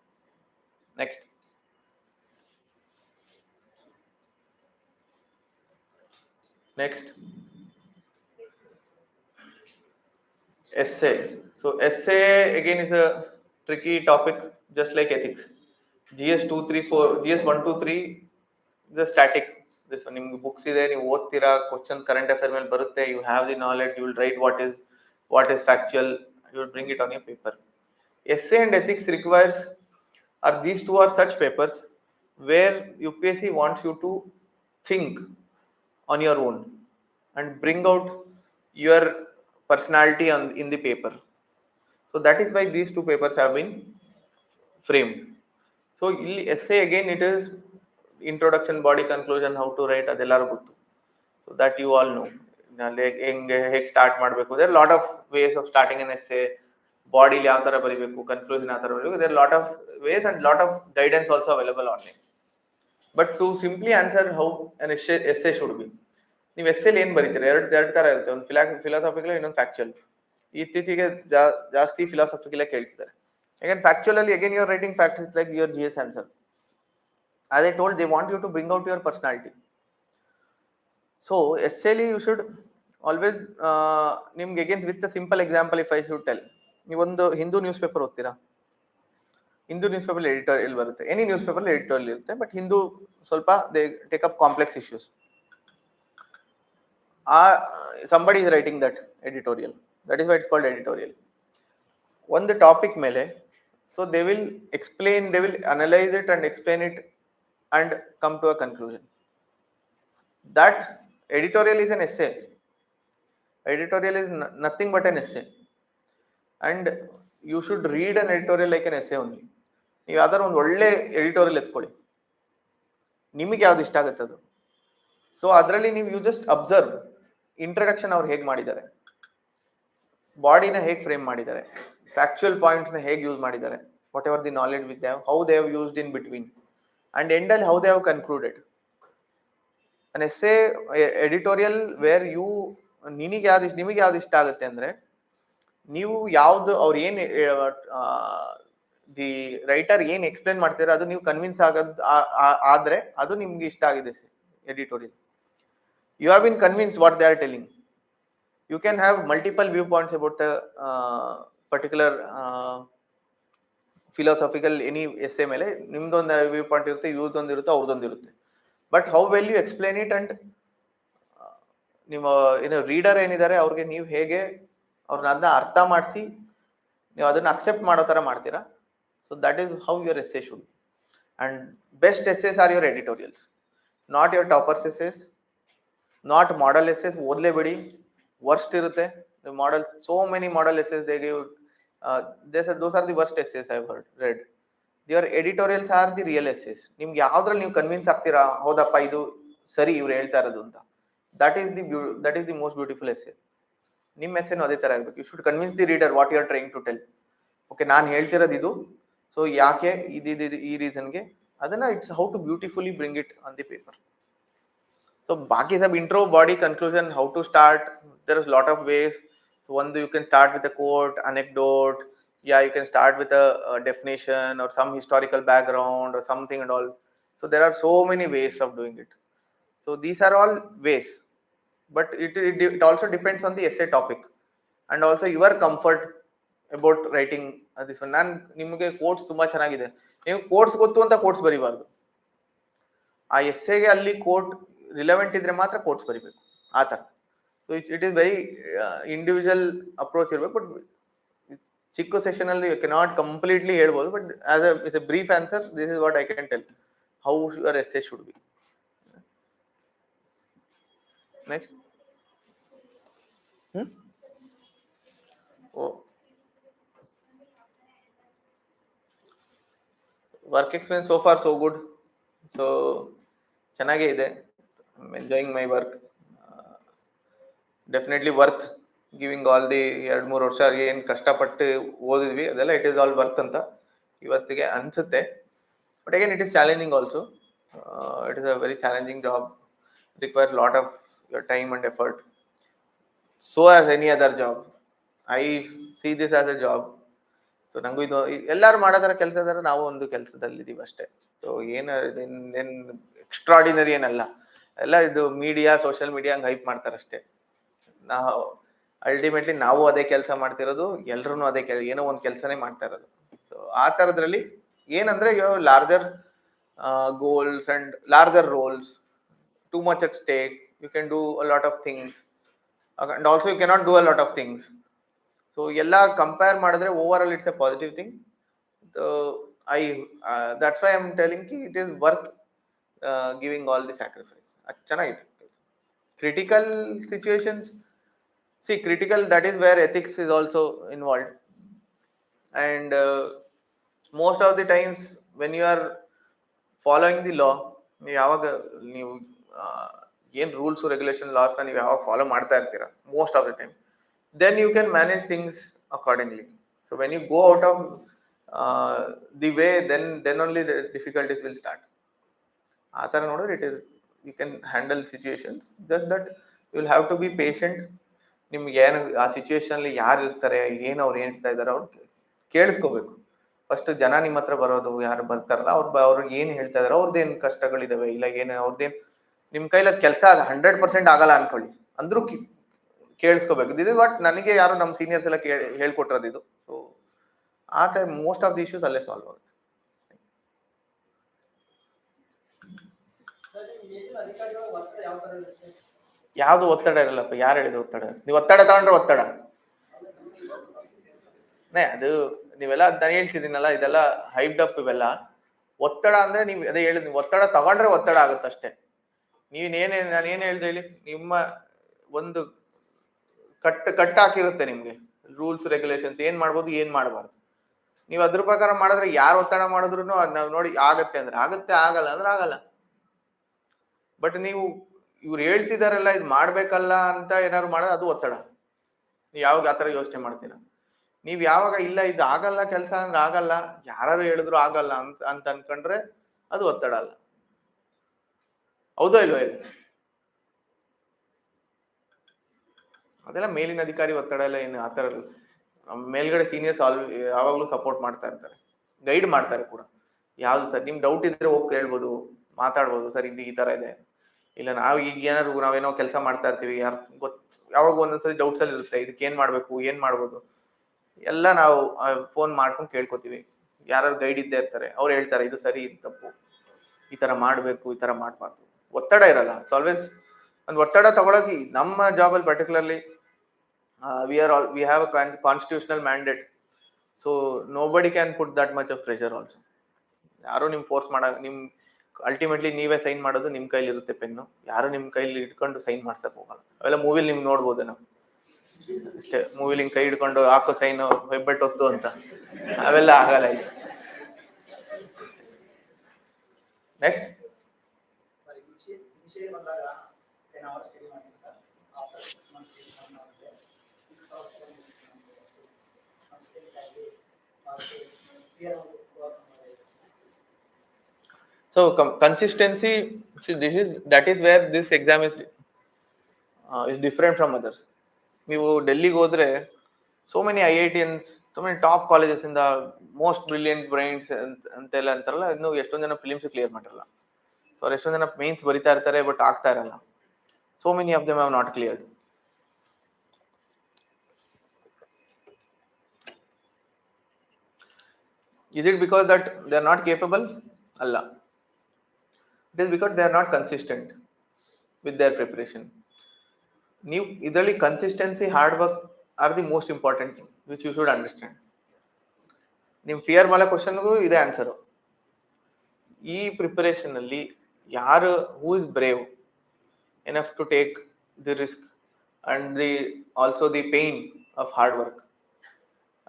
Next essay. So essay again is a tricky topic, just like ethics. GS 234, GS 123 is a static. This one ನಿಮ್ಗೆ books ಇದೆ, ನೀವು ಓದ್ತೀರಾ, question current affair ಮೇಲೆ ಬರುತ್ತೆ, you have the knowledge, you will write what is factual, you will bring it on your paper. Essay and ethics requires, or these two are such papers where UPSC wants you to think on your own and bring out your personality in the paper. So that is why these two papers have been framed. So essay again, it is introduction, body, conclusion, how to write, ಅದೆಲ್ಲರೂ ಗೊತ್ತು. So that you all know. ಹೇಗೆ start ಮಾಡಬೇಕು, there lot of ways of starting an essay, ಬಾಡಿಲಿ ಯಾವ ಥರ ಬರೀಬೇಕು, conclusion ಯಾವ ಥರ ಬರೀಬೇಕು, there lot of ways and lot of guidance also available online. But to simply answer how an essay should be, ನೀವು ಎಸ್ಸೆಲಿ ಏನು ಬರೀತೀರ, ಎರಡು ಥರ ಇರುತ್ತೆ, ಒಂದು ಫಿಲಾಸಫಿಕಲ್, ಇನ್ನೊಂದು ಫ್ಯಾಕ್ಚುಯಲ್. ಇತ್ತೀಚೆಗೆ ಜಾಸ್ತಿ ಫಿಲಾಸಫಿಕಲೇ ಕೇಳ್ತಿದ್ದಾರೆ. ಅಗೇನ್ ಫ್ಯಾಕ್ಚುಯಲ್ ಅಲ್ಲಿ again your writing facts, it's like your GS answer. As I told, they want you to bring out your personality. So essayly you should always ನಿಮ್ಗೆ again with a simple example if I should tell, ನೀವೊಂದು Hindu newspaper ಓದ್ತೀರಾ, Hindu newspaper editorial ಬರುತ್ತೆ, any newspaper editorial ಇರುತ್ತೆ, but Hindu ಸ್ವಲ್ಪ they take up complex issues. somebody is writing that editorial, that is why it's called editorial. ಒಂದು topic ಮೇಲೆ, so they will explain, they will analyze it and explain it and come to a conclusion. That editorial is an essay. Editorial is nothing but an essay, and you should read an editorial like an essay only. ನೀವು ಯಾವ್ದಾದ್ರು ಒಂದು ಒಳ್ಳೆ editorial ಎತ್ಕೊಳ್ಳಿ, ನಿಮಗೆ ಯಾವ್ದು ಇಷ್ಟ ಆಗುತ್ತೆ ಅದು. So ಅದರಲ್ಲಿ ನೀವು ಯು ಜಸ್ಟ್ ಅಬ್ಸರ್ವ್, ಇಂಟ್ರಡಕ್ಷನ್ ಅವ್ರು ಹೇಗೆ ಮಾಡಿದ್ದಾರೆ, ಬಾಡಿನ ಹೇಗೆ ಫ್ರೇಮ್ ಮಾಡಿದ್ದಾರೆ, ಫ್ಯಾಕ್ಚುಯಲ್ ಪಾಯಿಂಟ್ಸ್ನ ಹೇಗೆ ಯೂಸ್ ಮಾಡಿದ್ದಾರೆ, whatever the knowledge with they have, how they have used in between, and ಎಂಡಲ್ಲಿ how they have concluded. An essay editorial where you, ನಿಮಗೆ ಯಾವ್ದು ಇಷ್ಟ ಆಗುತ್ತೆ ಅಂದರೆ, ನೀವು ಯಾವ್ದು ಅವ್ರು ಏನು ದಿ ರೈಟರ್ ಏನು ಎಕ್ಸ್ಪ್ಲೇನ್ ಮಾಡ್ತೀರಾ ಅದು ನೀವು ಕನ್ವಿನ್ಸ್ ಆಗೋದು ಆದರೆ ಅದು ನಿಮ್ಗೆ ಇಷ್ಟ ಆಗಿದೆ editorial. You have been convinced what they are telling. You can have multiple view points about particular philosophical any essay ಮೇಲೆ. ನಿಮ್ದೊಂದು ವ್ಯೂ ಪಾಯಿಂಟ್ ಇರುತ್ತೆ, ಇವ್ರದೊಂದು ಇರುತ್ತೆ, ಅವ್ರದ್ದೊಂದು ಇರುತ್ತೆ. But how well you explain it, and ನಿಮ್ಮ ಏನು ರೀಡರ್ ಏನಿದ್ದಾರೆ ಅವ್ರಿಗೆ ನೀವು ಹೇಗೆ ಅವ್ರನ್ನ ಅದನ್ನ ಅರ್ಥ ಮಾಡಿಸಿ ನೀವು ಅದನ್ನ ಅಕ್ಸೆಪ್ಟ್ ಮಾಡೋ ಥರ ಮಾಡ್ತೀರಾ. So that is how your essay should. And best essays are your editorials, not your toppers essays, not model essays. ಓದಲೇಬೇಡಿ, ವರ್ಸ್ಟ್ ಇರುತ್ತೆ model. So many model essays they give, those are the worst essays I have read. Your editorials are the real essays. ನಿಮ್ಗೆ ಯಾವ್ದ್ರಲ್ಲಿ ನೀವು convince ಆಗ್ತೀರಾ, ಹೌದಪ್ಪ ಇದು ಸರಿ ಇವ್ರು ಹೇಳ್ತಾ ಇರೋದು ಅಂತ, that is the most beautiful essay. ನಿಮ್ಮ ಎಸ್ಸೆನೂ ಅದೇ ಥರ ಇರಬೇಕು. You should convince the reader what you are trying to tell. Okay, ನಾನು ಹೇಳ್ತಿರೋದು ಇದು, ಸೊ ಯಾಕೆ ಇದು ಈ ರೀಸನ್ಗೆ, ಅದನ್ನ it's how to beautifully bring it on the paper. So ಬಾಕಿ ಸಬ್ intro, body, conclusion, how to start, there is lot of ways. So one, you can start with a quote, anecdote, yeah, you can start with a definition or some historical background or something and all. So there are so many ways of doing it. So these are all ways, but it also depends on the essay topic and also your comfort about writing this one. ನಾನು ನಿಮಗೆ quotes ತುಂಬಾ ಚೆನ್ನಾಗಿದೆ, ನೀವು quotes ಗೊತ್ತು ಅಂತ quotes ಬರಿಬಾರ್ದು. ಆ ಎಸ್ಸೆಗೆ ಅಲ್ಲಿ coat relevant ಇದ್ರೆ ಮಾತ್ರ ಕೋಟ್ಸ್ ಬರಿಬೇಕು, ಆ ಥರ. So it is very individual approach ಇರಬೇಕು. ಬಟ್ ಚಿಕ್ಕ ಸೆಷನ್ ಅಲ್ಲಿ ಯು ಕೆನಾಟ್ ಕಂಪ್ಲೀಟ್ಲಿ ಹೇಳ್ಬೋದು, but as A brief answer, this is what I can tell how your essay should B. Next, work experience so for so good. So ಚೆನ್ನಾಗೇ ಇದೆ. I'm enjoying my work. Definitely worth giving all the 2-3 ವರ್ಷ ಏನು ಕಷ್ಟಪಟ್ಟು ಓದಿದ್ವಿ ಅದೆಲ್ಲ it is all worth ಅಂತ ಇವತ್ತಿಗೆ ಅನಿಸುತ್ತೆ. But again it is challenging also. It is a very challenging job, require lot of your time and effort. So as any other job, I see this as a job. So ನಂಗೂ ಇದು ಎಲ್ಲರೂ ಮಾಡೋದರ ಕೆಲಸ ಇದ್ದಾರೆ, ನಾವು ಒಂದು ಕೆಲಸದಲ್ಲಿದ್ದೀವಿ ಅಷ್ಟೇ. So ಏನು ಎಕ್ಸ್ಟ್ರಾಡಿನರಿ ಏನಲ್ಲ, ಎಲ್ಲ ಇದು ಮೀಡಿಯಾ, ಸೋಷಿಯಲ್ ಮೀಡಿಯಾ ಹಂಗೆ ಹೈಪ್ ಮಾಡ್ತಾರೆ ಅಷ್ಟೇ. ನಾವು ಅಲ್ಟಿಮೇಟ್ಲಿ ನಾವು ಅದೇ ಕೆಲಸ ಮಾಡ್ತಿರೋದು, ಎಲ್ರೂ ಅದೇ ಏನೋ ಒಂದು ಕೆಲಸನೇ ಮಾಡ್ತಾ ಇರೋದು. ಸೊ ಆ ಥರದ್ರಲ್ಲಿ ಏನಂದ್ರೆ larger goals and larger roles, too much at stake, you can do a lot of things and also you cannot do a lot of things. So ಎಲ್ಲ ಕಂಪೇರ್ ಮಾಡಿದ್ರೆ over all it's a positive thing. That's why I am telling ಕಿ it is worth giving all the sacrifice. ಅದು ಚೆನ್ನಾಗಿದೆ. Critical situations, critical, that is where ethics is also involved. And most of the times when you are following the law, ನೀವು ಯಾವಾಗ ನೀವು ಏನು rules regulation ಲಾಸ್ನ ನೀವು ಯಾವಾಗ follow ಮಾಡ್ತಾ ಇರ್ತೀರಾ most of the time, then you can manage things accordingly. So when you go out of the way, then only the difficulties will start. ಆ ಥರ ನೋಡಿದ್ರೆ it is you can handle situations, just that you will have to be patient. ನಿಮ್ಗೆ ಏನು ಆ ಸಿಚುವೇಶನಲ್ಲಿ ಯಾರು ಇರ್ತಾರೆ, ಏನು ಅವ್ರು ಹೇಳ್ತಾ ಇದ್ದಾರೆ ಅವ್ರು ಕೇಳಿಸ್ಕೋಬೇಕು. ಫಸ್ಟ್ ಜನ ನಿಮ್ಮ ಹತ್ರ ಬರೋದು ಯಾರು ಬರ್ತಾರಲ್ಲ ಅವ್ರು ಏನು ಹೇಳ್ತಾ ಇದಾರೆ, ಅವ್ರದ್ದೇನು ಕಷ್ಟಗಳಿದಾವೆ, ಇಲ್ಲ ಏನು ಅವ್ರದ್ದೇನು ನಿಮ್ಮ ಕೈಲಿ ಅದು ಕೆಲಸ 100% ಆಗಲ್ಲ ಅನ್ಕೊಳ್ಳಿ, ಅಂದ್ರೂ ಕೇಳಿಸ್ಕೋಬೇಕು. ದಿಸ್ ಇಸ್ ವಾಟ್ ನನಗೆ ಯಾರು ನಮ್ಮ ಸೀನಿಯರ್ಸ್ ಎಲ್ಲ ಹೇಳ್ಕೊಟ್ಟಿರೋದು ಇದು. ಸೊ ಆ time most of the issues ಅಲ್ಲೇ ಸಾಲ್ವ್ ಆಗುತ್ತೆ. ಯಾವುದು ಒತ್ತಡ ಇರಲ್ಲಪ್ಪ, ಯಾರು ಹೇಳಿದ್ರು ಒತ್ತಡ? ನೀವು ಒತ್ತಡ ತಗೊಂಡ್ರೆ ಒತ್ತಡ ಅದು ನೀವೆಲ್ಲ ನಾನು ಹೇಳ್ತಿದ್ದೀನಲ್ಲ, ಇದೆಲ್ಲ ಹೈಪ್ಡ್ ಅಪ್ ಇವೆಲ್ಲ. ಒತ್ತಡ ಅಂದ್ರೆ ನೀವು ಅದೇ ಹೇಳಿದ್, ನೀವು ಒತ್ತಡ ತಗೊಂಡ್ರೆ ಒತ್ತಡ ಆಗುತ್ತಷ್ಟೇ. ನಾನು ಏನು ಹೇಳ್ದೆ ಹೇಳಿ, ನಿಮ್ಮ ಒಂದು ಕಟ್ ಹಾಕಿರುತ್ತೆ ನಿಮ್ಗೆ ರೂಲ್ಸ್ ರೆಗ್ಯುಲೇಷನ್ಸ್, ಏನ್ ಮಾಡ್ಬೋದು ಏನ್ ಮಾಡಬಾರ್ದು. ನೀವು ಅದ್ರ ಪ್ರಕಾರ ಮಾಡಿದ್ರೆ ಯಾರು ಒತ್ತಡ ಮಾಡಿದ್ರು ನಾವು ನೋಡಿ ಆಗತ್ತೆ ಅಂದ್ರೆ ಆಗುತ್ತೆ, ಆಗಲ್ಲ ಅಂದ್ರೆ ಆಗಲ್ಲ. ಬಟ್ ನೀವು ಇವ್ರು ಹೇಳ್ತಿದಾರಲ್ಲ ಇದು ಮಾಡ್ಬೇಕಲ್ಲ ಅಂತ ಏನಾದ್ರು ಮಾಡೋದು ಅದು ಒತ್ತಡ. ನೀವು ಯಾವಾಗ ಆ ಥರ ಯೋಚನೆ ಮಾಡ್ತೀರಾ? ನೀವು ಯಾವಾಗ ಇಲ್ಲ ಇದು ಆಗಲ್ಲ ಕೆಲಸ ಅಂದ್ರೆ ಆಗಲ್ಲ, ಯಾರು ಹೇಳಿದ್ರು ಆಗಲ್ಲ ಅಂತ ಅನ್ಕೊಂಡ್ರೆ ಅದು ಒತ್ತಡ ಅಲ್ಲ. ಹೌದೋ ಇಲ್ವೋ ಹೇಳಿ? ಅದೆಲ್ಲ ಮೇಲಿನ ಅಧಿಕಾರಿ ಒತ್ತಡ ಎಲ್ಲ ಏನು ಆ ಥರ ಮೇಲ್ಗಡೆ ಸೀನಿಯರ್ಸ್ ಯಾವಾಗಲೂ ಸಪೋರ್ಟ್ ಮಾಡ್ತಾ ಇರ್ತಾರೆ, ಗೈಡ್ ಮಾಡ್ತಾರೆ ಕೂಡ. ಯಾವ್ದು ಸರ್ ನಿಮ್ ಡೌಟ್ ಇದ್ರೆ ಹೋಗಿ ಕೇಳ್ಬೋದು, ಮಾತಾಡ್ಬೋದು, ಸರ್ ಇದು ಈ ಥರ ಇದೆ. ಇಲ್ಲ ನಾವು ಈಗ ನಾವೇನೋ ಕೆಲಸ ಮಾಡ್ತಾ ಇರ್ತೀವಿ, ಯಾವಾಗ ಒಂದೊಂದ್ಸರಿ ಡೌಟ್ಸ್ ಅಲ್ಲಿ ಇರುತ್ತೆ, ಇದಕ್ಕೆ ಏನ್ ಮಾಡ್ಬೇಕು ಏನ್ ಮಾಡ್ಬೋದು ಎಲ್ಲ ನಾವು ಫೋನ್ ಮಾಡ್ಕೊಂಡು ಕೇಳ್ಕೊತೀವಿ. ಯಾರು ಗೈಡ್ ಇದ್ದೇ ಇರ್ತಾರೆ, ಅವ್ರು ಹೇಳ್ತಾರೆ ಇದು ಸರಿ ಇದು ತಪ್ಪು, ಈ ತರ ಮಾಡ್ಬೇಕು ಈ ತರ ಮಾಡ್ಬಾರ್ದು. ಒತ್ತಡ ಇರಲ್ಲ. ಇಟ್ಸ್ ಆಲ್ವೇಸ್ ಒಂದು ಒತ್ತಡ ತಗೊಳಗಿ ನಮ್ಮ ಜಾಬಲ್ಲಿ particularly we have a constitutional mandate, so nobody can put that much of pressure also. ಯಾರು ನಿಮ್ ಫೋರ್ಸ್ ನಿಮ್ ಅಲ್ಟಿಮೇಟ್ಲಿ ನೀವೇ ಸೈನ್ ಮಾಡೋದು, ನಿಮ್ ಕೈಲಿ ಇರುತ್ತೆ ಪೆನ್ನು, ಯಾರು ನಿಮ್ ಕೈಲಿ ಇಟ್ಕೊಂಡು ಸೈನ್ ಮಾಡ್ಸಕ್ ಹೋಗಲ್ಲ. ಅವೆಲ್ಲ ಮೂವಿಲಿ ನಿಮ್ಗೆ ನೋಡ್ಬೋದು ನಾವು ಅಷ್ಟೇ. ಮೂವಿಲಿ ಕೈ ಹಿಡ್ಕೊಂಡು ಹಾಕೋ ಸೈನ್ ಹೆಬ್ಬೆಟ್ಟು ಹೊತ್ತು ಅಂತ, ಅವೆಲ್ಲ ಆಗಲ್ಲ ಇಲ್ಲಿ. Next so consistency, that is where this exam is different from others. ನೀವು ಡೆಲ್ಲಿಗೆ ಹೋದ್ರೆ so many IITians, so many top colleges in the most brilliant brains ಅಂತೆಲ್ಲ ಅಂತಾರಲ್ಲ, ಇನ್ನು ಎಷ್ಟೊಂದು ಜನ ಫಿಲಿಮ್ಸ್ ಕ್ಲಿಯರ್ ಮಾಡಿರಲ್ಲ. ಸೊ ಎಷ್ಟೊಂದು ಜನ ಮೇನ್ಸ್ ಬರಿತಾ ಇರ್ತಾರೆ ಬಟ್ ಆಗ್ತಾ ಇರಲ್ಲ. so many of them have not cleared. Is it because that they are not capable? Allah. It is because they are not consistent with their preparation. ನೀವು ಇದರಲ್ಲಿ consistency, hard work are the most important thing which you should understand. ನಿಮ್ fear ಮೇಲೆ ಕ್ವಶನ್ಗೂ ಇದೇ answer. ಈ preparation ಅಲ್ಲಿ ಯಾರು who is brave enough to take the risk and also the pain of hard work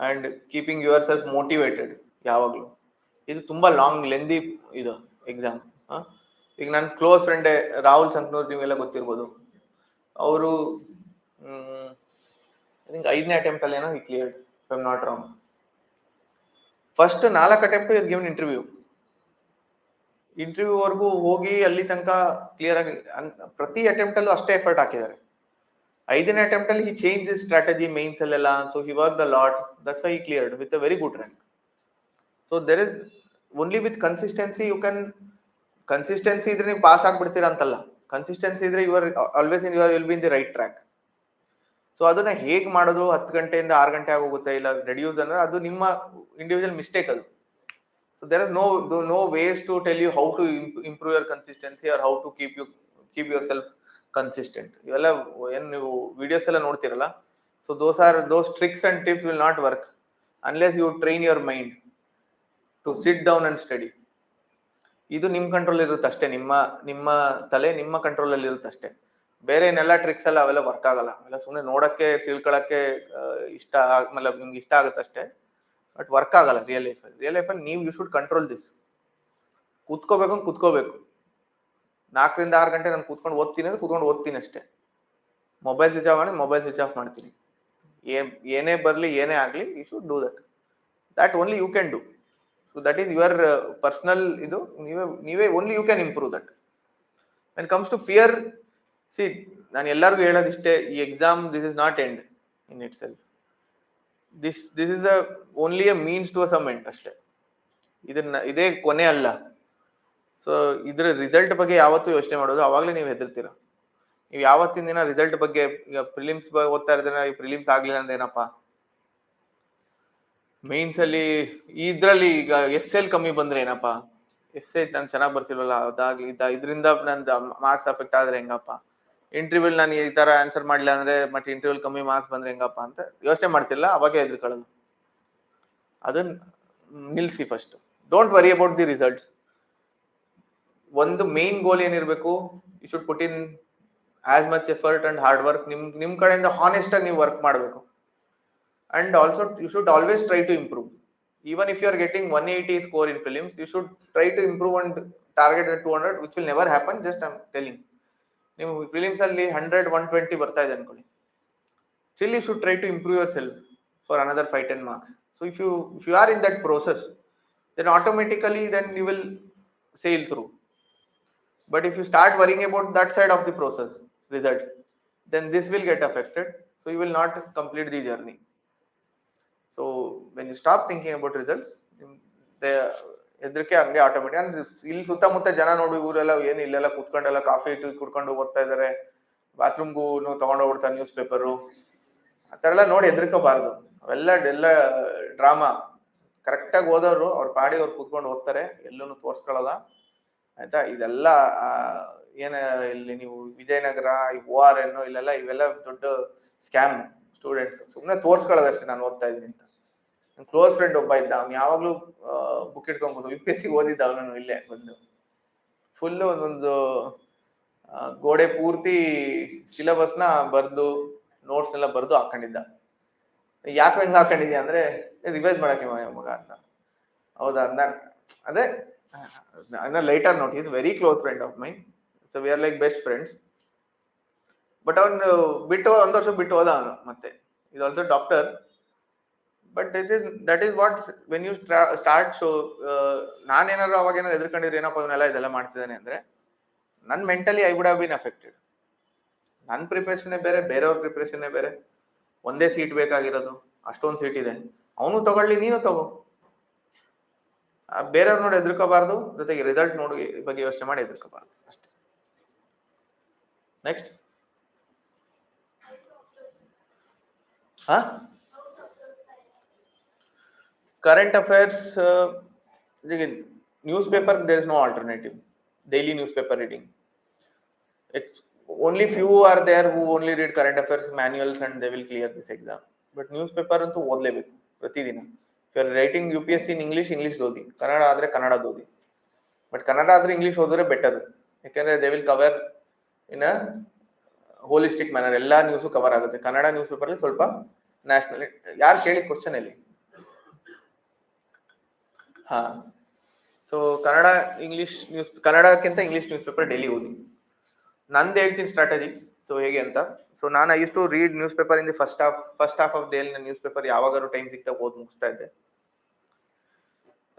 and keeping yourself motivated ಯಾವಾಗಲೂ. ಇದು ತುಂಬಾ ಲಾಂಗ್ ಲೆಂದಿ ಇದು ಎಕ್ಸಾಮ್. ಈಗ ನನ್ನ ಕ್ಲೋಸ್ ಫ್ರೆಂಡೇ ರಾಹುಲ್ ಸಂಕ್ನೂರ್, ನೀವೆಲ್ಲ ಗೊತ್ತಿರ್ಬೋದು. ಅವರು ಐ ಥಿಂಕ್ 5ನೇ ಅಟೆಂಪ್ಟ್ ಅಲ್ಲಿ ಏನೋ cleared, if I am not wrong. First 4 attempt is given ಇಂಟರ್ವ್ಯೂವರೆಗೂ ಹೋಗಿ ಅಲ್ಲಿ ತನಕ ಕ್ಲಿಯರ್ ಆಗಿ ಪ್ರತಿ ಅಟೆಂಪ್ಟ್ ಅಲ್ಲೂ ಅಷ್ಟೇ ಎಫರ್ಟ್ ಹಾಕಿದ್ದಾರೆ. 5ನೇ ಅಟೆಂಪ್ಟ್ ಅಲ್ಲಿ he change this strategy mains ಅಲ್ಲೆಲ್ಲ. So he worked a lot, that's why he cleared with a very good rank. So there is only with consistency you can, consistency ಇದ್ರೆ ನೀವು pass ಆಗ್ಬಿಡ್ತೀರಾ ಅಂತಲ್ಲ, consistency ಇದ್ರೆ you are always in will be in the right track. So ಅದನ್ನ ಹೇಗ್ ಮಾಡೋದು, 10 ಗಂಟೆಯಿಂದ 6 ಗಂಟೆ ಆಗೋಗುತ್ತೆ ಇಲ್ಲ ರೆಡ್ಯೂಸ್ ಅಂದ್ರೆ ಅದು ನಿಮ್ಮ ಇಂಡಿವಿಜುವಲ್ ಮಿಸ್ಟೇಕ್ ಅದು. So there is no ways to tell you how to improve your consistency or how to keep yourself consistent. ಇವೆಲ್ಲ ಏನ್ ನೀವು ವಿಡಿಯೋಸ್ ಎಲ್ಲ ನೋಡ್ತಿರಲ್ಲ, so those tricks and tips will not work unless you train your mind to sit down and study. ಇದು ನಿಮ್ಮ control ಇರುತ್ತೆ ಅಷ್ಟೇ, ನಿಮ್ಮ ತಲೆ ನಿಮ್ಮ ಕಂಟ್ರೋಲ್ ಅಲ್ಲಿ ಇರುತ್ತೆ ಅಷ್ಟೇ. ಬೇರೆ ಏನೆಲ್ಲ ಟ್ರಿಕ್ಸ್ ಎಲ್ಲ ಅವೆಲ್ಲ ವರ್ಕ್ ಆಗಲ್ಲ. ಅವೆಲ್ಲ ಸುಮ್ಮನೆ ನೋಡಕ್ಕೆ ತಿಳ್ಕೊಳಕ್ಕೆ ಇಷ್ಟ ಆದ್ಮೇಲೆ ನಿಮ್ಗೆ ಇಷ್ಟ ಆಗುತ್ತೆ ಅಷ್ಟೇ, ಬಟ್ ವರ್ಕ್ ಆಗಲ್ಲ ರಿಯಲ್ ಲೈಫಲ್ಲಿ. ನೀವು ಯು ಶುಡ್ ಕಂಟ್ರೋಲ್ ದಿಸ್. ಕೂತ್ಕೋಬೇಕು 4ರಿಂದ 6 ಗಂಟೆ ನಾನು ಕೂತ್ಕೊಂಡು ಓದ್ತೀನಿ ಅಂದ್ರೆ ಕೂತ್ಕೊಂಡು ಓದ್ತೀನಿ ಅಷ್ಟೇ. ಮೊಬೈಲ್ ಸ್ವಿಚ್ ಆಫ್ ಮಾಡಿ ಮೊಬೈಲ್ ಸ್ವಿಚ್ ಆಫ್ ಮಾಡ್ತೀನಿ. ಏನೇ ಬರಲಿ ಏನೇ ಆಗಲಿ you should do that only you can do. So that is your personal ಇದು, ನೀವೇ only you can improve that. When comes to fear, ಸಿ ನಾನು ಎಲ್ಲರಿಗೂ ಹೇಳೋದಿಷ್ಟೇ, ಈ exam this is not end in itself. This is only a means to a some end ಅಷ್ಟೇ. ಇದೇ ಕೊನೆ ಅಲ್ಲ. ಸೊ ಇದ್ರ ರಿಸಲ್ಟ್ ಬಗ್ಗೆ ಯಾವತ್ತೂ ಯೋಚನೆ ಮಾಡೋದು, ಅವಾಗಲೇ ನೀವು ಹೆದರ್ತೀರ. ನೀವು ಯಾವತ್ತಿನ ದಿನ ರಿಸಲ್ಟ್ ಬಗ್ಗೆ, ಈಗ ಪ್ರಿಲಿಮ್ಸ್ ಓದ್ತಾ ಇದ್ರೆ ಈ ಪ್ರಿಲಿಮ್ಸ್ ಆಗ್ಲಿಲ್ಲ ಅಂದ್ರೆ ಏನಪ್ಪಾ, ಮೈನ್ಸ್ ಅಲ್ಲಿ ಇದ್ರಲ್ಲಿ ಈಗ SL ಕಮ್ಮಿ ಬಂದ್ರೆ ಏನಪ್ಪಾ, SL ನಾನು ಚೆನ್ನಾಗಿ ಬರ್ತಿಲ್ವಲ್ಲ, ಅದಾಗ್ಲಿ ಇದರಿಂದ ನನ್ ಮಾರ್ಕ್ಸ್ ಅಫೆಕ್ಟ್ ಆದ್ರೆ ಹೆಂಗಪ್ಪ, ಇಂಟರ್ವ್ಯೂಲ್ ನಾನು ಈ ತರ ಆನ್ಸರ್ ಮಾಡ್ಲಿಲ್ಲ ಅಂದ್ರೆ ಮತ್ತೆ ಇಂಟರ್ವ್ಯೂಲ್ ಕಮ್ಮಿ ಮಾರ್ಕ್ಸ್ ಬಂದ್ರೆ ಹೆಂಗಪ್ಪ ಅಂತ ಯೋಚನೆ ಮಾಡ್ತಿಲ್ಲ, ಅವಾಗ ಹೆದರ್ಕೊಳ್ಳೋದು. ಅದನ್ನ ನಿಲ್ಸಿ first. Don't worry about the results. ಒಂದು ಮೇನ್ ಗೋಲ್ ಏನಿರ್ಬೇಕು, you should put in as much effort and hard work. ನಿಮ್ ಕಡೆಯಿಂದ ಹಾನೆಸ್ಟ್ ಆಗಿ ನೀವು ವರ್ಕ್ ಮಾಡಬೇಕು. And also you should always try to improve. Even if you are getting 180 score in prelims, you should try to improve and target at 200, which will never happen. Just I'm telling. ನೀವು prelims ಅಲ್ಲಿ 100, 120 ಬರ್ತಾ ಇದೆ ಅನ್ಕೊಳ್ಳಿ, still you should try to improve yourself for another 5-10 marks. So if you are in that process, then automatically then you will sail through. But if you start worrying about that side of the process result, then this will get affected. So you will not complete the journey. So when you stop thinking about results, ಹೆದರಿಕೆ ಹಂಗೆ automatic. ಅಂದ್ರೆ ಇಲ್ಲಿ ಸುತ್ತಮುತ್ತ ಜನ ನೋಡಿ, ಊರೆಲ್ಲ ಏನು ಇಲ್ಲೆಲ್ಲ ಕುತ್ಕೊಂಡೆಲ್ಲ ಕಾಫಿ ಟೀ ಕುಡ್ಕೊಂಡು ಓದ್ತಾ ಇದಾರೆ, ಬಾತ್ರೂಮ್ಗೂ ತಗೊಂಡೋಗ್ಬಿಡ್ತಾರೆ ನ್ಯೂಸ್ ಪೇಪರು, ಆ ಥರ ಎಲ್ಲ ನೋಡಿ ಹೆದರ್ಕೋಬಾರ್ದು. ಅವೆಲ್ಲ ಡ್ರಾಮಾ. ಕರೆಕ್ಟಾಗಿ ಓದೋರು ಅವ್ರ ಪಾಡಿ ಅವ್ರು ಕುತ್ಕೊಂಡು ಓದ್ತಾರೆ, ಎಲ್ಲೂ ತೋರ್ಸ್ಕೊಳ್ಳೋದ ಆಯ್ತಾ. ಇದೆಲ್ಲ ಏನ ಇಲ್ಲಿ ನೀವು ವಿಜಯನಗರ, ORN ಇವೆಲ್ಲ ದೊಡ್ಡ ಸ್ಕ್ಯಾಮ್. ಸ್ಟೂಡೆಂಟ್ಸ್ ಸುಮ್ಮನೆ ತೋರ್ಸ್ಕೊಳ್ಳೋದಷ್ಟೇ ನಾನು ಓದ್ತಾ ಇದ್ದೀನಿ ಅಂತ. ನನ್ನ ಕ್ಲೋಸ್ ಫ್ರೆಂಡ್ ಒಬ್ಬ ಇದ್ದ, ಅವ್ನು ಯಾವಾಗ್ಲೂ ಬುಕ್ ಇಟ್ಕೊಂಡ್ಬೋದು. UPSC ಓದಿದ್ದ ಅವನು ಇಲ್ಲೇ ಬಂದು ಫುಲ್ ಒಂದೊಂದು ಗೋಡೆ ಪೂರ್ತಿ ಸಿಲೆಬಸ್ನ ಬರ್ದು ನೋಟ್ಸ್ ಎಲ್ಲ ಬರ್ದು ಹಾಕೊಂಡಿದ್ದ. ಯಾಕೆ ಹೆಂಗ್ ಹಾಕೊಂಡಿದ್ಯಾ ಅಂದ್ರೆ ರಿವೈಸ್ ಮಾಡಕ್ಕೆ ಮಗ ಅಂತ. ಹೌದಾ ಅಂದ್ರೆ lighter note. Is very close friend of mine. So we are like best friends. But ಅವನು ಒಂದು ವರ್ಷ ಬಿಟ್ಟು ಹೋದ ಅವನು. ಮತ್ತೆ is also doctor. But that is what when you start. So ನಾನೇನಾದ್ರು ಅವಾಗೇನಾದ್ರು ಎದ್ಕೊಂಡಿದ್ರೆ ಏನಪ್ಪ ಇವನೆಲ್ಲ ಇದೆಲ್ಲ ಮಾಡ್ತಿದ್ದಾನೆ ಅಂದ್ರೆ, ನನ್ನ mentally I would have been affected. ನನ್ನ ಪ್ರಿಪ್ರೇಷನ್ನೇ ಬೇರೆ, ಬೇರೆಯವ್ರ ಪ್ರಿಪ್ರೇಷನ್ನೇ ಬೇರೆ. ಒಂದೇ ಸೀಟ್ ಬೇಕಾಗಿರೋದು, ಅಷ್ಟೊಂದು ಸೀಟ್ ಇದೆ, ಅವನು ತಗೊಳ್ಳಿ ನೀನು ತಗೋ. ಬೇರೆಯವ್ರು ನೋಡಿ ಎದ್ರುಕೋಬಾರ್ದು, ಜೊತೆಗೆ ರಿಸಲ್ಟ್ ನೋಡಿ ಬಗ್ಗೆ ಯೋಚನೆ ಮಾಡಿ ಎದ್ರುಕೋಬಾರ್ದು ಅಷ್ಟೇ. Next current affairs. Newspaper, there is no alternative. Daily newspaper reading. It's only few are there who only read current affairs manuals and they will clear this exam. But newspaper ಅಂತೂ ಓದಲೇಬೇಕು ಪ್ರತಿದಿನ. If you are writing UPSC in English ಓದಿ, ಕನ್ನಡ ಆದರೆ ಕನ್ನಡ ಓದಿ. But Kannada ಆದರೆ English ಓದಿದ್ರೆ better. ಯಾಕಂದ್ರೆ they will cover in a holistic manner. ಎಲ್ಲ news cover ಆಗುತ್ತೆ. ಕನ್ನಡ ನ್ಯೂಸ್ ಪೇಪರ್ ಅಲ್ಲಿ ಸ್ವಲ್ಪ ನ್ಯಾಷನಲ್. ಯಾರು ಕೇಳಿದ ಕ್ವಶನ್ ಅಲ್ಲಿ? ಸೊ ಕನ್ನಡಕ್ಕಿಂತ ಇಂಗ್ಲೀಷ್ ನ್ಯೂಸ್ ಪೇಪರ್ ಡೈಲಿ ಓದಿ. ನಂದು ಹೇಳ್ತೀನಿ ಸ್ಟ್ರಾಟಜಿ. ಸೊ ಹೇಗೆ ಅಂತ, ಸೊ ನಾನು I use to read newspaper in the first half of daily. ನಾನು ನ್ಯೂಸ್ ಪೇಪರ್ ಯಾವಾಗಾದ್ರು ಟೈಮ್ ಸಿಗ್ತಾ ಓದ್ ಮುಗಿಸ್ತಾ ಇದ್ದೆ.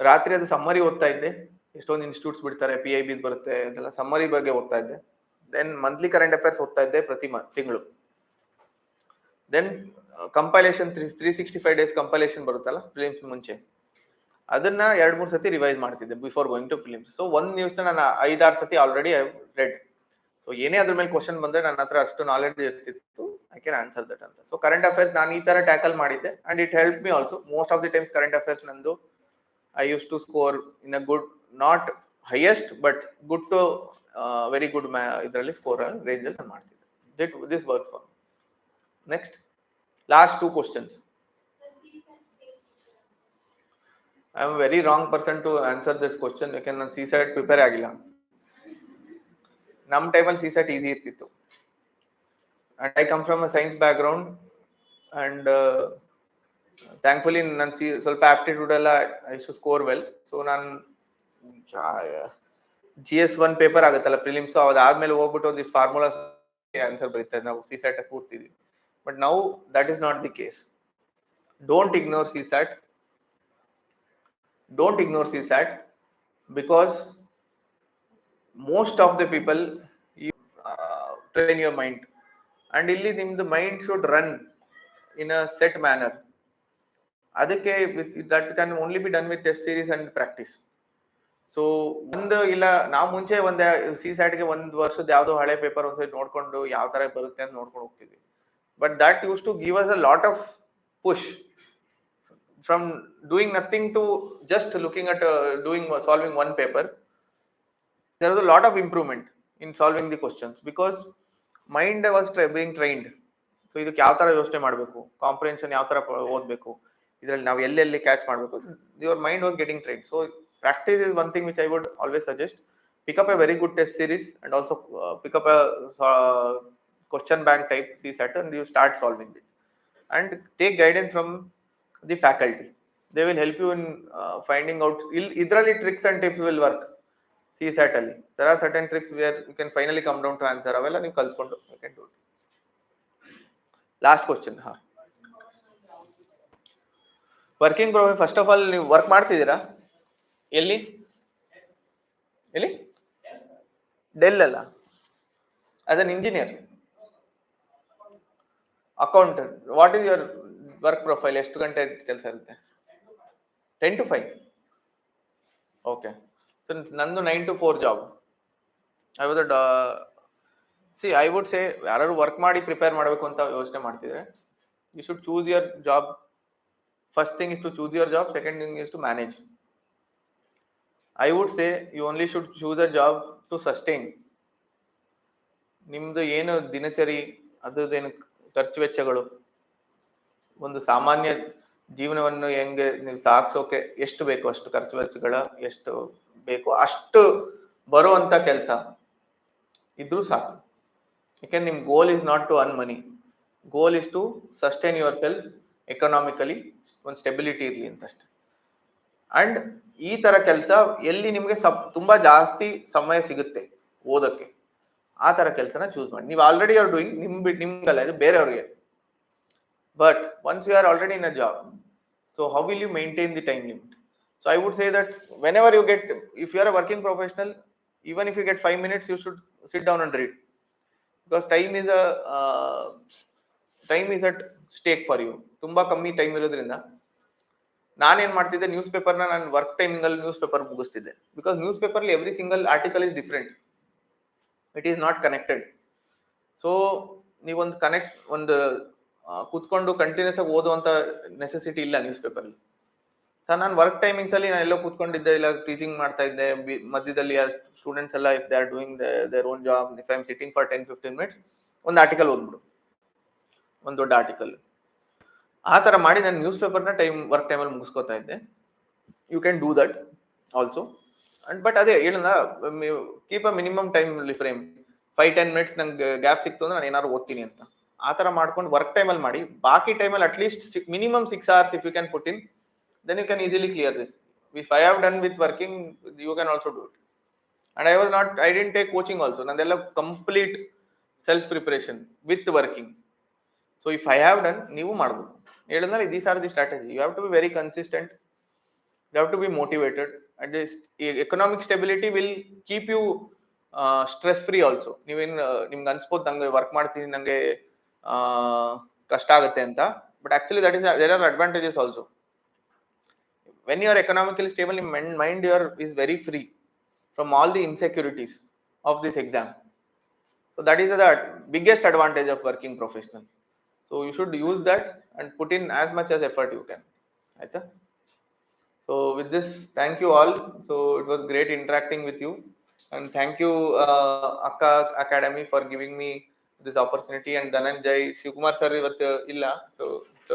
ರಾತ್ರಿ ಅದು ಸಮ್ಮರಿ ಓದ್ತಾ ಇದ್ದೆ. ಎಷ್ಟೊಂದು ಇನ್ಸ್ಟಿಟ್ಯೂಟ್ಸ್ ಬಿಡ್ತಾರೆ, PIB ಬರುತ್ತೆ, ಅದೆಲ್ಲ ಸಮ್ಮರಿ ಬಗ್ಗೆ ಓದ್ತಾ ಇದ್ದೆ. ದೆನ್ ಮಂತ್ಲಿ ಕರೆಂಟ್ ಅಫೇರ್ಸ್ ಓದ್ತಾ ಇದ್ದೆ ಪ್ರತಿ ತಿಂಗಳು. ದೆನ್ ಕಂಪೈಲೇಷನ್ 365 ಡೇಸ್ ಕಂಪೈಲೇಷನ್ ಬರುತ್ತಲ್ಲ ಪ್ರಿಲಿಮ್ಸ್ ಮುಂಚೆ, ಅದನ್ನ 2-3 ಸತಿ ರಿವೈಸ್ ಮಾಡ್ತಿದ್ದೆ before going to prelims. So ಒಂದು ನ್ಯೂಸ್ ನಾನು 5-6 ಸತಿ ಆಲ್ರೆಡಿ ಐ ರೆಡ್. ಸೊ ಏನೇ ಅದ್ರ ಮೇಲೆ ಕ್ವಶನ್ ಬಂದ್ರೆ ನನ್ನ ಹತ್ರ ಅಷ್ಟು ನಾಲೆಡ್ಜ್ ಇರ್ತಿತ್ತು, ಐ ಕ್ಯಾನ್ ಆನ್ಸರ್ ದಟ್ ಅಂತ. ಸೊ ಕರೆಂಟ್ ಅಫೇರ್ಸ್ ನಾನು ಈ ತರ ಟ್ಯಾಕಲ್ ಮಾಡಿದ್ದೆ and it help me also. Most of the times current affairs ನಂದು I use to score in a good, not highest but good to very good ಇದರಲ್ಲಿ score range ಅಲ್ಲಿ ನಾನು ಮಾಡ್ತಿದ್ದೆ. This work for. Next last 2 questions. I am a very wrong person to answer this question. ಯಾಕಂದ್ರೆ ನಾನು CSAT prepare ಆಗಿಲ್ಲ. ನಮ್ಮ ಟೈಮಲ್ಲಿ CSAT easy ಇರ್ತಿತ್ತು. And I come from a science background and thankfully ನಾನು ಸ್ವಲ್ಪ ಆಪ್ಟಿಟ್ಯೂಡ್ ಎಲ್ಲ ಐ ಶು ಸ್ಕೋರ್ ವೆಲ್. ಸೊ ನಾನು GS1 ಪೇಪರ್ ಆಗುತ್ತಲ್ಲ ಪ್ರಿಲಿಮ್ಸ್, ಅದಾದ್ಮೇಲೆ ಹೋಗ್ಬಿಟ್ಟು ಒಂದಿಷ್ಟು ಫಾರ್ಮುಲಾ ಆನ್ಸರ್ ಬರೀತಾರೆ ನಾವು CSAT ಕೂರ್ತಿದ್ವಿ. But now that is not the case. Don't ignore CSAT. Don't ignore CSAT because most of the people you train your mind, and illi the mind should run in a set manner. Adakke that can only be done with test series and practice. So ಒಂದು ಇಲ್ಲ, ನಾವು ಮುಂಚೆ ಒಂದು CSAT ಗೆ ಒಂದು ವರ್ಷದ ಯಾವುದೋ ಹಳೆ ಪೇಪರ್ ಒಂದ್ಸರಿ ನೋಡ್ಕೊಂಡು ಯಾವ ತರ ಬರುತ್ತೆ ಅಂತ ನೋಡ್ಕೊಂಡು ಹೋಗ್ತಿದ್ವಿ. But that used to give us a lot of push from doing nothing to just looking at solving one paper. There was a lot of improvement in solving the questions because mind was being trained. So ಇದಕ್ಕೆ ಯಾವ ತರ ಯೋಚನೆ ಮಾಡಬೇಕು, comprehension ಯಾವ ತರ ಓದಬೇಕು, ಇದರಲ್ಲಿ ನಾವು ಎಲ್ಲೆಲ್ಲಿ ಕ್ಯಾಚ್ ಮಾಡಬೇಕು, your mind was getting trained. So practice is one thing which I would always suggest. Pick up a very good test series and also pick up a question bank type CSAT and you start solving it. And take guidance from the faculty. They will help you in finding out. Idrali tricks and tips will work. CSAT ಅಲ್ಲಿ there are certain tricks where you can finally come down to answer. ಅವೆಲ್ಲ ನೀವು ಕಲ್ತ್ಕೊಂಡು you can do it. Last question. Working profile, first of all ನೀವು work ಮಾಡ್ತಿದ್ದೀರಾ ಎಲ್ಲಿ? Del ಅಲ್ಲ, as an engineer, accountant. What is your work profile? ಎಷ್ಟು ಗಂಟೆ ಕೆಲಸ ಇರುತ್ತೆ? 10 to 5. ಓಕೆ. ಸೊ ನಂದು 9 to 4 job. I would say ಯಾರು ವರ್ಕ್ ಮಾಡಿ ಪ್ರಿಪೇರ್ ಮಾಡಬೇಕು ಅಂತ ಯೋಚನೆ ಮಾಡ್ತಿದ್ರೆ, you should choose your job. First thing is to choose your job, second thing is to manage. I would say you only should choose a job to sustain. ನಿಮ್ದು ಏನು ದಿನಚರಿ, ಅದೇನು ಖರ್ಚು ವೆಚ್ಚಗಳು, ಒಂದು ಸಾಮಾನ್ಯ ಜೀವನವನ್ನು ಹೆಂಗೆ ನೀವು ಸಾಗಿಸೋಕೆ ಎಷ್ಟು ಬೇಕು ಅಷ್ಟು ಖರ್ಚು ವೆಚ್ಚಗಳ ಎಷ್ಟು ಬೇಕು ಅಷ್ಟು ಬರುವಂತ ಕೆಲಸ ಇದ್ರೂ ಸಾಕು. ಯಾಕೆಂದ್ರೆ ನಿಮ್ goal is not to earn money, goal is to sustain yourself economically, ಒಂದು ಸ್ಟೆಬಿಲಿಟಿ ಇರಲಿ ಅಂತಷ್ಟೆ. ಅಂಡ್ ಈ ತರ ಕೆಲಸ ಎಲ್ಲಿ ನಿಮ್ಗೆ ತುಂಬಾ ಜಾಸ್ತಿ ಸಮಯ ಸಿಗುತ್ತೆ ಓದಕ್ಕೆ, ಆ ತರ ಕೆಲಸನ ಚೂಸ್ ಮಾಡಿ. ನೀವು ಆಲ್ರೆಡಿ ಆರ್ ಡೂಯಿಂಗ್, ನಿಮ್ಗಲ್ಲ, ಇದು ಬೇರೆಯವ್ರಿಗೆ. But once you are already in a job, so how will you maintain the time limit? So I would say that whenever you get, if you are a working professional, even if you get 5 minutes, you should sit down and read, because time is at stake for you. ತುಂಬಾ ಕಮ್ಮಿ time ಇರೋದ್ರಿಂದ ನಾನೇನ್ ಮಾಡ್ತಿದ್ದೆ, ನ್ಯೂಸ್ ಪೇಪರ್ನ ನಾನು work timing ಅಲ್ಲಿ newspaper ಮುಗಿಸ್ತಿದ್ದೆ. ಬಿಕಾಸ್ ನ್ಯೂಸ್ ಪೇಪರ್ ಅಲ್ಲಿ every single article is different, it is not connected. So ನೀವೊಂದು ಒಂದು ಕೂತ್ಕೊಂಡು ಕಂಟಿನ್ಯೂಸ್ ಆಗಿ ಓದುವಂತ ನೆಸೆಸಿಟಿ ಇಲ್ಲ ನ್ಯೂಸ್ ಪೇಪರ್ ಅಲ್ಲಿ. ನಾನು ವರ್ಕ್ ಟೈಮಿಂಗ್ಸ್ ಅಲ್ಲಿ ನಾನು ಎಲ್ಲೋ ಕೂತ್ಕೊಂಡಿದ್ದೆ, ಇಲ್ಲ ಟೀಚಿಂಗ್ ಮಾಡ್ತಾ ಇದ್ದೆ, ಮಧ್ಯದಲ್ಲಿ ಸ್ಟೂಡೆಂಟ್ಸ್ ಎಲ್ಲ if they are doing their own job, if I am sitting for 10-15 minutes ಒಂದು ಆರ್ಟಿಕಲ್ ಓದ್ಬಿಡು, ಒಂದು ದೊಡ್ಡ ಆರ್ಟಿಕಲ್. ಆ ತರ ಮಾಡಿ ನಾನು ನ್ಯೂಸ್ ಪೇಪರ್ನ ವರ್ಕ್ ಟೈಮಲ್ಲಿ ಮುಗಿಸ್ಕೋತಾ ಇದ್ದೆ. You can do that also. And but ಅದೇ ಹೇಳಿದ, keep a minimum time frame. 5-10 minutes ನಂಗೆ ಗ್ಯಾಪ್ ಸಿಕ್ತು ಅಂದ್ರೆ ನಾನು ಏನಾದ್ರು ಓದ್ತೀನಿ ಅಂತ, ಆ ತರ ಮಾಡ್ಕೊಂಡು ವರ್ಕ್ ಟೈಮಲ್ಲಿ ಮಾಡಿ. ಬಾಕಿ ಟೈಮಲ್ಲಿ at least minimum 6 hours if you can put in, then you can easily clear this. if I have done with working, you can also do it. And I didn't take coaching also. Nandella complete self preparation with working. So if I have done, ನೀವು ಮಾಡಬಹುದು. ಹೇಳಿದ್ನಲ್ಲ, these are the strategy. You have to be very consistent. You have to be motivated. And this economic stability will keep you stress free also. ನೀವೇನು ನಿಮ್ಗೆ ಅನ್ಸ್ಬೋದು ನಂಗೆ work ಮಾಡ್ತೀನಿ ನಂಗೆ ಕಷ್ಟ ಆಗುತ್ತೆ ಅಂತ, but actually there are advantages also. When you are economically stable, your mind is very free from all the insecurities of this exam. So that is the biggest advantage of working professional. So you should use that and put in as much as effort you can. Right? So with this, thank you all. So it was great interacting with you, and thank you Akka Academy for giving me this opportunity, and Dhananjay Shivkumar sir ivattu illa, so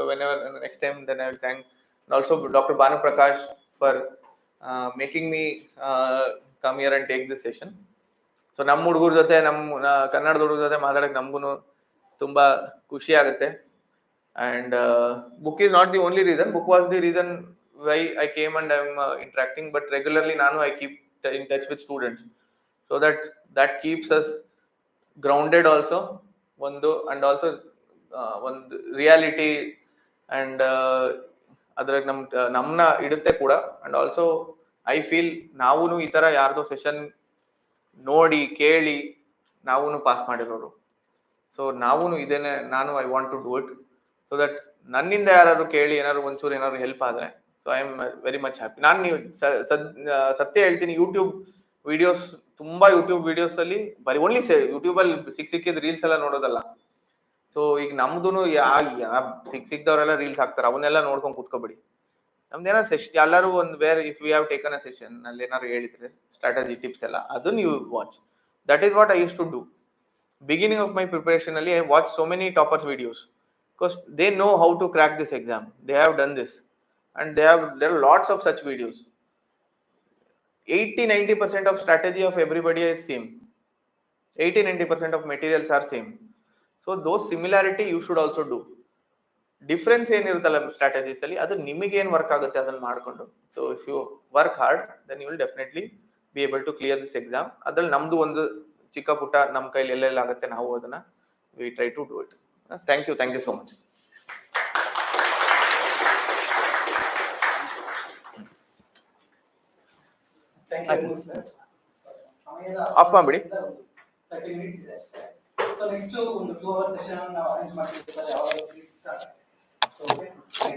whenever next time then I will thank, and also Dr. Banu Prakash for making me come here and take this session. So ನಮ್ಮ ಹುಡುಗರ ಜೊತೆ ನಮ್ಮ ಕನ್ನಡದ ಹುಡುಗರ ಜೊತೆ ಮಾತಾಡಕ್ಕೆ ನಮಗೂ ತುಂಬ ಖುಷಿ ಆಗುತ್ತೆ. And book is not the only reason. Book was the reason why I came and I'm interacting, but regularly ನಾನು I keep in touch with students, so that keeps us grounded also ಒಂದು, and also ಒಂದು reality and ಅದ್ರಾಗ ನಮ್ಮನ್ನ ಇಡುತ್ತೆ ಕೂಡ. And also I feel ನಾವೂ ಈ ಥರ ಯಾರ್ದೋ ಸೆಷನ್ ನೋಡಿ ಕೇಳಿ ನಾವೂ ಪಾಸ್ ಮಾಡಿರೋರು. ಸೊ ನಾವೂ ಇದೇನೆ, ನಾನು I want to do it, so that ನನ್ನಿಂದ ಯಾರು ಕೇಳಿ ಏನಾದ್ರು ಒಂಚೂರು ಏನಾದ್ರು ಹೆಲ್ಪ್ ಆದರೆ, so I am very much happy. ನಾನು ನೀವು ಸತ್ಯ ಹೇಳ್ತೀನಿ, ಯೂಟ್ಯೂಬ್ ವಿಡಿಯೋಸ್ ತುಂಬಾ ಯೂಟ್ಯೂಬ್ ವಿಡಿಯೋಸ್ ಅಲ್ಲಿ ಬರೀ ಓನ್ಲಿ ಯೂಟ್ಯೂಬಲ್ಲಿ ಸಿಕ್ಕಿದ ರೀಲ್ಸ್ ಎಲ್ಲ ನೋಡೋದಲ್ಲ. ಸೊ ಈಗ ನಮ್ದು ಸಿಕ್ದವರೆಲ್ಲ ರೀಲ್ಸ್ ಹಾಕ್ತಾರೆ, ಅವನ್ನೆಲ್ಲ ನೋಡ್ಕೊಂಡು ಕೂತ್ಕೋಬೇಡಿ. ನಮ್ದೇನೋ ಸೆಷನ್ ಎಲ್ಲರೂ ಒಂದು where if we have taken a session ಅಲ್ಲಿ ಏನಾದ್ರು ಹೇಳಿದ್ರೆ ಸ್ಟ್ರಾಟಜಿ ಟಿಪ್ಸ್ ಎಲ್ಲ ಅದನ್ನ you watch. That is what I use to do. Beginning of my preparation ali, I watched so many toppers videos because they know how to crack this exam. They have done this, and there are lots of such videos. 80-90% of strategy of everybody is same. 80-90% of materials are same. So those similarity you should also do. Difference ಏನಿರುತ್ತಲ್ಲ strategies ಅಲ್ಲಿ, ಅದು ನಿಮಗೆ ಏನು work ಆಗುತ್ತೆ ಅದನ್ನ ಮಾಡ್ಕೊಂಡು. So if you work hard then you will definitely be able to clear this exam. ಅದ್ರಲ್ಲಿ ನಮ್ದು ಒಂದು ಚಿಕ್ಕ ಪುಟ್ಟ ನಮ್ಮ ಕೈಲಿ ಎಲ್ಲೆಲ್ಲ ಆಗುತ್ತೆ ನಾವು ಅದನ್ನ we try to do it. Thank you so much. Off ಮಾಡ್ಬಿಡಿ. 30 minutes ಇದೆ ಅಷ್ಟೇ. ಸೊ ನೆಕ್ಸ್ಟ್ ಒಂದು 2 hour ಸೆಷನ್ ನಾವು ಅರೇಂಜ್ ಮಾಡ್ತೀವಿ ಸರ್, ಯಾವಾಗ ಫ್ರೀ ಸಿಗ್ತಾರೆ. ಓಕೆ.